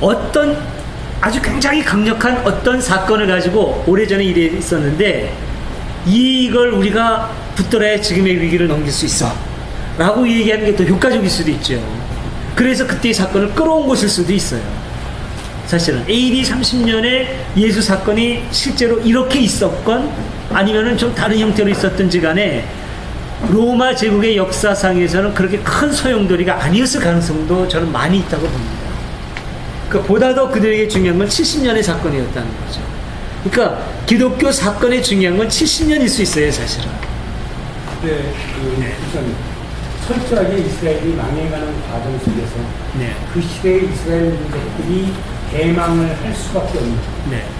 어떤 아주 굉장히 강력한 어떤 사건을 가지고 오래전에 일이 있었는데 이걸 우리가 붙들어야 지금의 위기를 넘길 수 있어 라고 얘기하는 게 더 효과적일 수도 있죠. 그래서 그때의 사건을 끌어온 것일 수도 있어요. 사실은 AD 30년에 예수 사건이 실제로 이렇게 있었건 아니면은 좀 다른 형태로 있었던지 간에 로마 제국의 역사상에서는 그렇게 큰 소용돌이가 아니었을 가능성도 저는 많이 있다고 봅니다. 그러니까 보다 더 그들에게 중요한 건 70년의 사건이었다는 거죠. 그러니까 기독교 사건의 중요한 건 70년일 수 있어요, 사실은. 네, 우선 철저하게 이스라엘이 망해가는 과정 속에서 그 시대의 이스라엘 민족들이 대망을 할 수밖에 없는.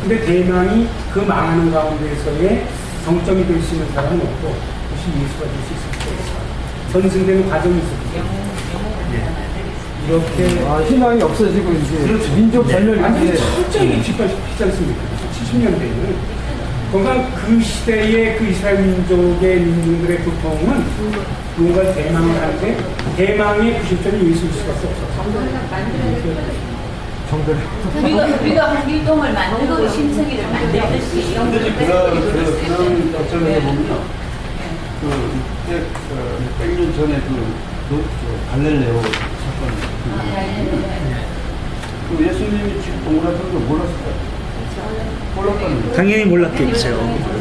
근데 대망이 그 망하는 가운데서의 정점이 될 수 있는 사람은 없고 그것이 예수가 될 수 있을 거예요. 전승되는 과정이 있었죠. 이렇게 희망이 없어지고 이제 민족 전멸이 완전히 이제 철저히 뒷받치지 않습니까? 70년대에는. 그러니까 그 시대의 그 이스라엘 민족의 민중들의 고통은 뭔가 대망을 하는데 대망의 그 시점이 예수일 수밖에 없었어요. 정들. 우리가 활동을 만들고 신성이를 만들듯이 이런 그런 어쩌면 보면요. 그때 100년 전에 갈릴레오 사건. 그 예수님이 지금 동그랗던 거 몰랐어요. 몰랐다는 거예요. 당연히 몰랐겠죠.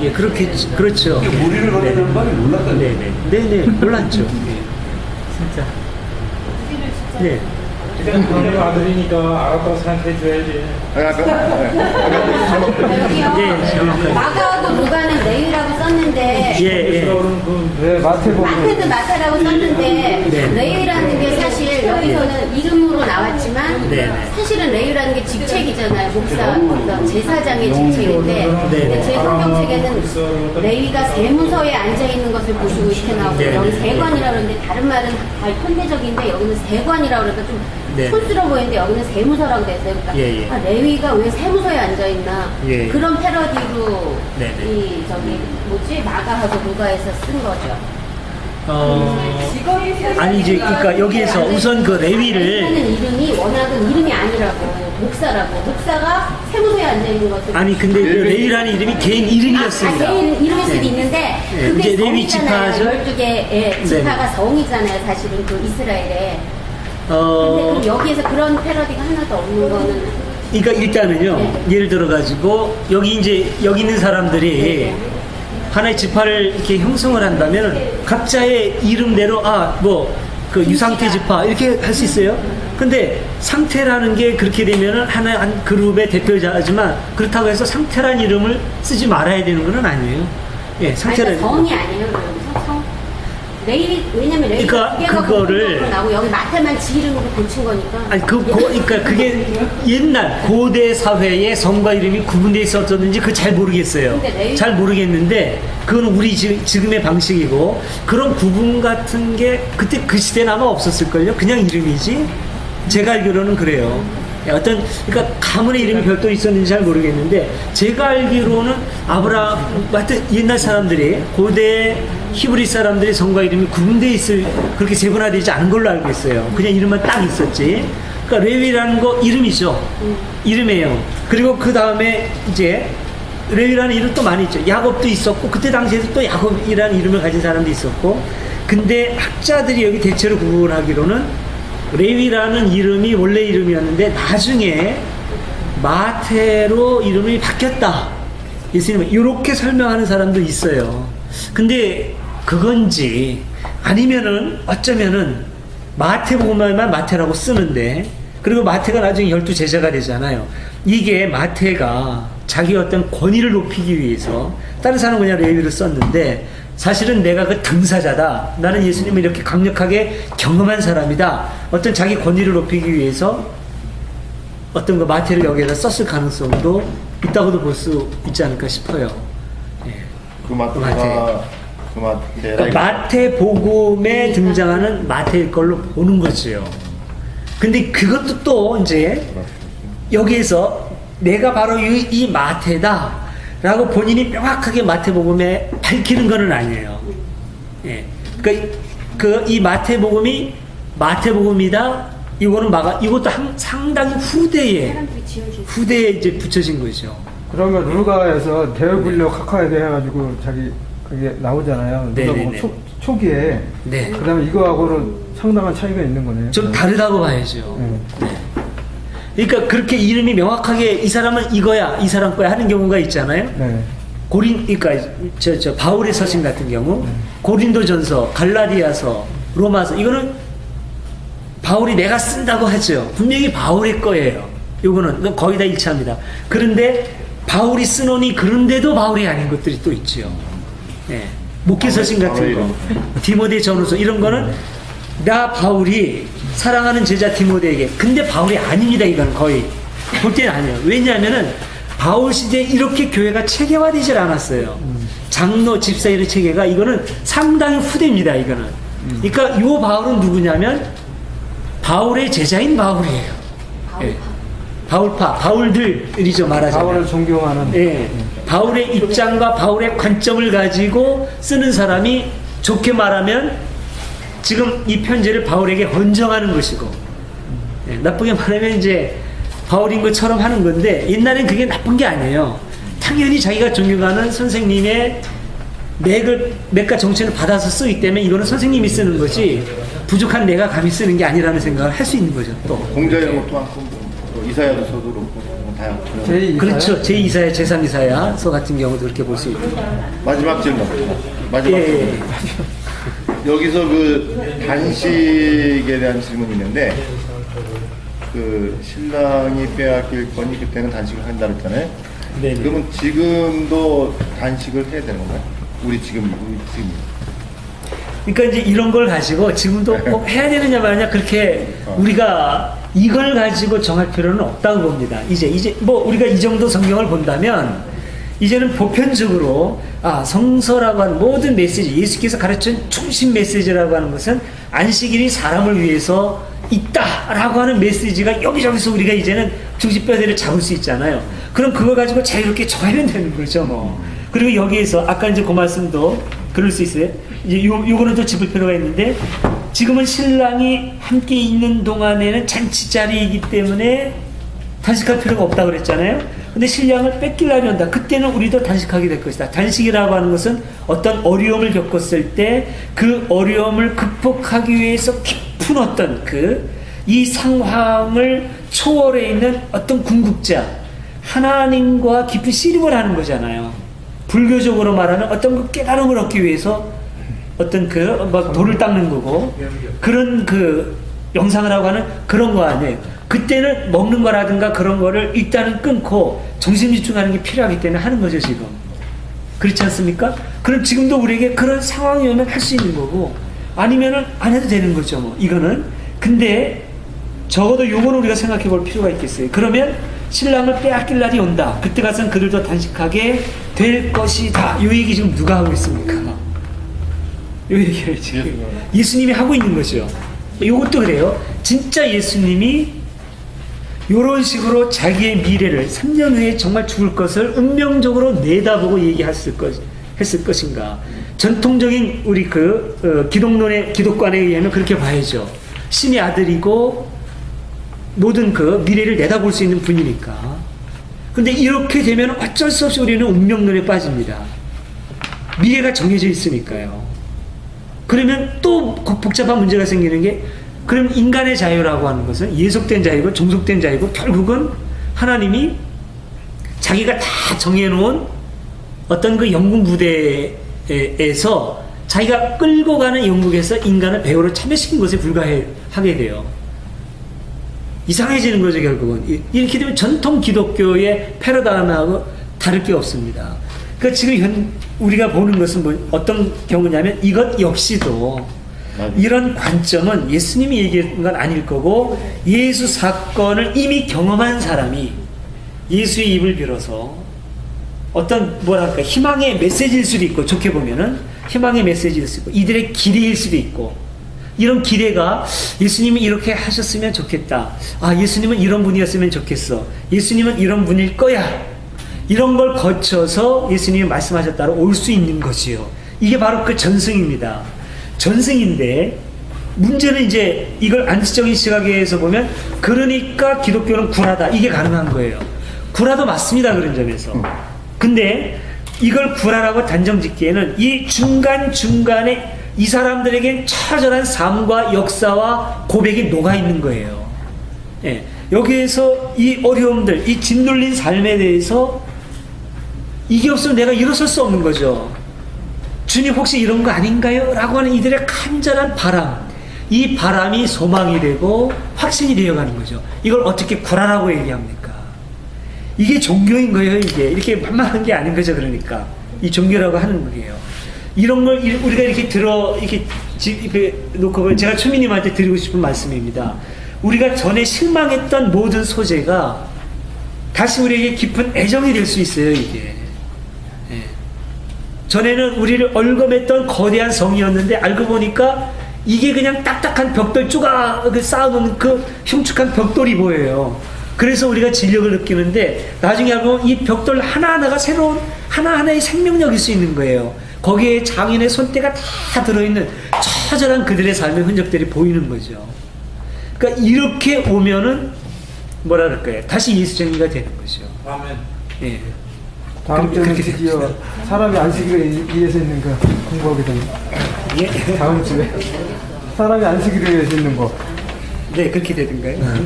예, 그렇게 그렇죠. 무리를 거느는 말이 몰랐다는 거예요. 네네, 몰랐죠. 진짜. 네. 일단 그런 아들이니까 알았다고 생각해줘야지. 예, 마가하고 누가는 레위라고 썼는데 네, 마태는 마태라고 썼는데 레위라는 게 사실 여기서는 이름으로 나왔지만 사실은 레위라는 게 직책이잖아요. 목사 어떤 제사장의 직책인데 제 성경책에는 레위가 세무서에 앉아 있는 것을 보시고 이렇게 나오고 여기 세관이라고 그러는데 다른 말은 다 현대적인데 여기는 세관이라고 그러니까 좀 촌스러워 보이는데 여기는 세무서라고 돼 있어요. 그러니까 레위가 왜 세무서에 앉아 있나 그런 패러디로 이 저기 뭐지 마가하고 누가에서 쓴 거죠. 아니 이제 그러니까 여기에서 우선 그 레위를 하는 이름이 워낙은 이름이 아니라고 목사가 세무서에 앉아 있는 것을 아니 근데 그 레위라는 이름이 개인 이름이었습니다. 개인 이름일 수도 있는데 그게 이제 레위 성이잖아요. 지파죠? 12개 지파가 성이잖아요. 사실은 그 이스라엘에. 근데 그럼 여기에서 그런 패러디가 하나도 없는 거는 그러니까 일단은요 예를 들어 가지고 여기 있는 사람들이 하나의 지파를 이렇게 형성을 한다면 각자의 이름대로 그 유상태 지파 이렇게 할 수 있어요. 근데 상태라는 게 그렇게 되면은 한 그룹의 대표자지만 그렇다고 해서 상태란 이름을 쓰지 말아야 되는 건 아니에요. 예, 상태를. 성이 아니에요, 여기서 성. 레이, 왜냐면 레이가 그러니까 두 개가 그거를 나고 여기 마태만 지 이름으로 고친 거니까. 아니 그러니까 그게 옛날 고대 사회에 성과 이름이 구분되어 있었는지 그 잘 모르겠어요. 잘 모르겠는데 그건 우리 지금의 방식이고 그런 구분 같은 게 그때 그 시대는 아마 없었을걸요. 그냥 이름이지. 제가 알기로는 그래요. 그러니까 가문의 이름이 별도 있었는지 잘 모르겠는데 제가 알기로는 하여튼 옛날 사람들이 고대 히브리 사람들이 성과 이름이 구분되어 있을 그렇게 세분화되지 않은 걸로 알고 있어요. 그냥 이름만 딱 있었지. 그러니까 레위라는 거 이름이죠. 이름이에요. 그리고 그 다음에 이제 레위라는 이름 또 많이 있죠. 야곱도 있었고 그때 당시에도 또 야곱이라는 이름을 가진 사람도 있었고 근데 학자들이 여기 대체로 구분하기로는 레위라는 이름이 원래 이름이었는데 나중에 마태로 이름이 바뀌었다. 예수님은 이렇게 설명하는 사람도 있어요. 근데 그건지 아니면은 어쩌면은 마태복음에만 마태라고 쓰는데 그리고 마태가 나중에 12제자가 되잖아요. 이게 마태가 자기 어떤 권위를 높이기 위해서 다른 사람은 그냥 레위를 썼는데 사실은 내가 그 당사자다. 나는 예수님을 이렇게 강력하게 경험한 사람이다. 어떤 자기 권위를 높이기 위해서 어떤 그 마태를 여기에다 썼을 가능성도 있다고도 볼 수 있지 않을까 싶어요. 예. 그러니까 마태복음에 등장하는 마태일 걸로 보는 거죠. 근데 그것도 또 이제 여기에서 내가 바로 이 마태다. 라고 본인이 명확하게 마태복음에 밝히는 건 아니에요. 예. 이 마태복음이 마태복음이다. 이것도 상당히 후대에 이제 붙여진 거죠. 그러면 루가에서 대어불려 카카에게 해가지고 그게 나오잖아요. 네네네. 초기에. 네. 그다음에 이거하고는 상당한 차이가 있는 거네요. 좀 다르다고 봐야죠. 네. 그러니까 그렇게 이름이 명확하게 이 사람은 이거야, 이 사람 거야 하는 경우가 있잖아요. 네. 그러니까 바울의 서신 같은 경우, 고린도전서, 갈라디아서, 로마서 이거는 바울이 내가 쓴다고 하죠. 분명히 바울의 거예요. 이거는 거의 다 일치합니다. 그런데 바울이 쓰노니 그런데도 바울이 아닌 것들이 또 있죠. 네. 목회서신 같은 거, 디모데 전후서 이런 거는 나 바울이 사랑하는 제자 디모데에게 근데 바울이 아닙니다. 이건 거의 볼 때는 아니에요. 왜냐하면은 바울 시대에 이렇게 교회가 체계화되질 않았어요. 장로 집사 이런 체계가 이거는 상당히 후대입니다. 이거는 그러니까 요 바울은 누구냐면 바울의 제자인 바울이에요. 예. 바울들이죠 말하자면. 바울을 존경하는. 예. 바울의 입장과 바울의 관점을 가지고 쓰는 사람이 좋게 말하면 지금 이 편지를 바울에게 헌정하는 것이고, 예. 나쁘게 말하면 이제 바울인 것처럼 하는 건데 옛날엔 그게 나쁜 게 아니에요. 당연히 자기가 존경하는 선생님의 맥과 정신을 받아서 쓰기 때문에 이거는 선생님이 쓰는 거지 부족한 내가 감히 쓰는 게 아니라는 생각을 할 수 있는 거죠. 또 공자의 것도 많고 이사야서도 그렇고 다양한. 그렇죠. 제2이사야, 제3이사야서 같은 경우도 그렇게 볼 수 있고. 마지막 질문. 예. 여기서 그 단식에 대한 질문이 있는데 그 신랑이 빼앗길 거니 그때는 단식을 한다 그랬잖아요. 네네. 그러면 지금도 단식을 해야 되는 건가요? 우리 지금. 그러니까 이제 이런 걸 가지고 지금도 꼭 해야 되느냐 마느냐 그렇게 우리가 이걸 가지고 정할 필요는 없다고 봅니다. 이제 뭐 우리가 이 정도 성경을 본다면 이제는 보편적으로 성서라고 하는 모든 메시지, 예수께서 가르친 중심 메시지라고 하는 것은 안식일이 사람을 위해서 있다라고 하는 메시지가 여기저기서 우리가 이제는 중심뼈대를 잡을 수 있잖아요. 그럼 그거 가지고 자유롭게 정하면 되는 거죠, 뭐. 그리고 여기에서 아까 이제 그 말씀도 그럴 수 있어요. 이제 요거는 또 짚을 필요가 있는데 지금은 신랑이 함께 있는 동안에는 잔치 자리이기 때문에 단식할 필요가 없다고 그랬잖아요. 근데 신랑을 뺏길 날이 온다. 그때는 우리도 단식하게 될 것이다. 단식이라고 하는 것은 어떤 어려움을 겪었을 때 그 어려움을 극복하기 위해서 깊은 어떤 이 상황을 초월해 있는 어떤 궁극자, 하나님과 깊은 씨름을 하는 거잖아요. 불교적으로 말하는 어떤 그 깨달음을 얻기 위해서 어떤 돌을 닦는 거고, 그런 영상을 하고 하는 그런 거 아니에요. 그때는 먹는 거라든가 그런 거를 일단은 끊고 정신 집중하는 게 필요하기 때문에 하는 거죠, 지금. 그렇지 않습니까? 그럼 지금도 우리에게 그런 상황이 오면 할 수 있는 거고, 아니면은 안 해도 되는 거죠, 뭐. 이거는. 근데 적어도 요거는 우리가 생각해 볼 필요가 있겠어요. 그러면 신랑을 빼앗길 날이 온다. 그때 가서는 그들도 단식하게 될 것이다. 요 얘기 지금 누가 하고 있습니까? 요 얘기를 지금 예수님이 하고 있는 거죠. 요것도 그래요. 진짜 예수님이 요런 식으로 자기의 미래를 3년 후에 정말 죽을 것을 운명적으로 내다보고 얘기했을 것인가. 전통적인 우리 기독관에 의하면 그렇게 봐야죠. 신의 아들이고 모든 그 미래를 내다볼 수 있는 분이니까. 근데 이렇게 되면 어쩔 수 없이 우리는 운명론에 빠집니다. 미래가 정해져 있으니까요. 그러면 또 복잡한 문제가 생기는 게, 그럼 인간의 자유라고 하는 것은 예속된 자유고 종속된 자유고, 결국은 하나님이 자기가 다 정해놓은 어떤 그 영국 무대에서 자기가 끌고 가는 영국에서 인간을 배우로 참여시킨 것에 불과하게 돼요. 이상해지는 거죠, 결국은. 이렇게 되면 전통 기독교의 패러다임하고 다를 게 없습니다. 그러니까 지금 우리가 보는 것은 어떤 경우냐면, 이것 역시도 이런 관점은 예수님이 얘기한 건 아닐 거고, 예수 사건을 이미 경험한 사람이 예수의 입을 빌어서 어떤 뭐랄까 희망의 메시지일 수도 있고, 좋게 보면은 희망의 메시지일 수도 있고, 이들의 기대일 수도 있고, 이런 기대가 예수님이 이렇게 하셨으면 좋겠다. 아, 예수님은 이런 분이었으면 좋겠어. 예수님은 이런 분일 거야. 이런 걸 거쳐서 예수님이 말씀하셨다로 올 수 있는 것이요. 이게 바로 그 전승입니다. 전승인데, 문제는 이제 이걸 안티적인 시각에서 보면, 그러니까 기독교는 구라다. 이게 가능한 거예요. 구라도 맞습니다. 그런 점에서. 근데 이걸 구라라고 단정 짓기에는 이 중간중간에 이 사람들에겐 처절한 삶과 역사와 고백이 녹아있는 거예요. 예. 여기에서 이 어려움들, 이 짓눌린 삶에 대해서 이게 없으면 내가 일어설 수 없는 거죠. 주님 혹시 이런 거 아닌가요? 라고 하는 이들의 간절한 바람, 이 바람이 소망이 되고 확신이 되어가는 거죠. 이걸 어떻게 구라라고 얘기합니까? 이게 종교인 거예요. 이게 이렇게 만만한 게 아닌 거죠. 그러니까 이 종교라고 하는 거예요. 이런 걸 우리가 이렇게 놓고 제가 초미님한테 드리고 싶은 말씀입니다. 우리가 전에 실망했던 모든 소재가 다시 우리에게 깊은 애정이 될 수 있어요. 이게 전에는 우리를 얼검했던 거대한 성이었는데, 알고 보니까 이게 그냥 딱딱한 벽돌 조각을 쌓아놓은 그 흉측한 벽돌이 보여요. 그래서 우리가 진력을 느끼는데, 나중에 알고 보면 이 벽돌 하나하나가 새로운 하나하나의 생명력일 수 있는 거예요. 거기에 장인의 손때가 다 들어있는 처절한 그들의 삶의 흔적들이 보이는 거죠. 그러니까 이렇게 오면은 뭐라 그럴까요? 다시 예수 정의가 되는 거죠. 아멘. 예. 다음 주에 드디어 사람이 안식일에 위해서 있는 거 공부하게 됩니다. 예? 다음 주에 사람이 안식일에 위해서 있는 거. 네, 그렇게 되던가요?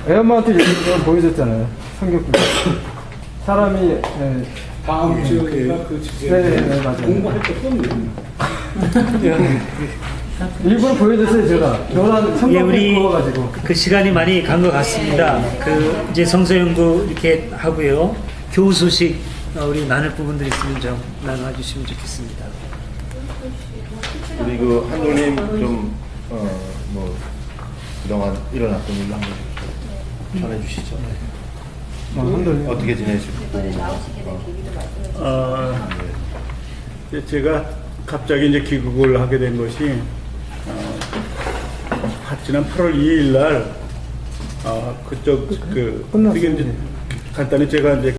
애엄마한테 얘기 보여줬잖아요. 성경도. 사람이 다음 주가 그 주제. 네, 맞아요. 공부할 것도 없네요. 일부러 보여줬어요, 제가. 교란 예, 성경에 우리 구워가지고. 그 시간이 많이 간 것 같습니다. 이제 성서연구 이렇게 하고요. 교우 소식 우리 나눌 부분들 있으면 좀 나눠주시면 좋겠습니다. 우리 그 한솔님 좀 그동안 일어났던 일을 한번 전해주시죠. 어떻게 지내시고? 제가 갑자기 이제 귀국을 하게 된 것이 지난 8월 2일 날 그쪽 되게 이제 간단히 제가 이제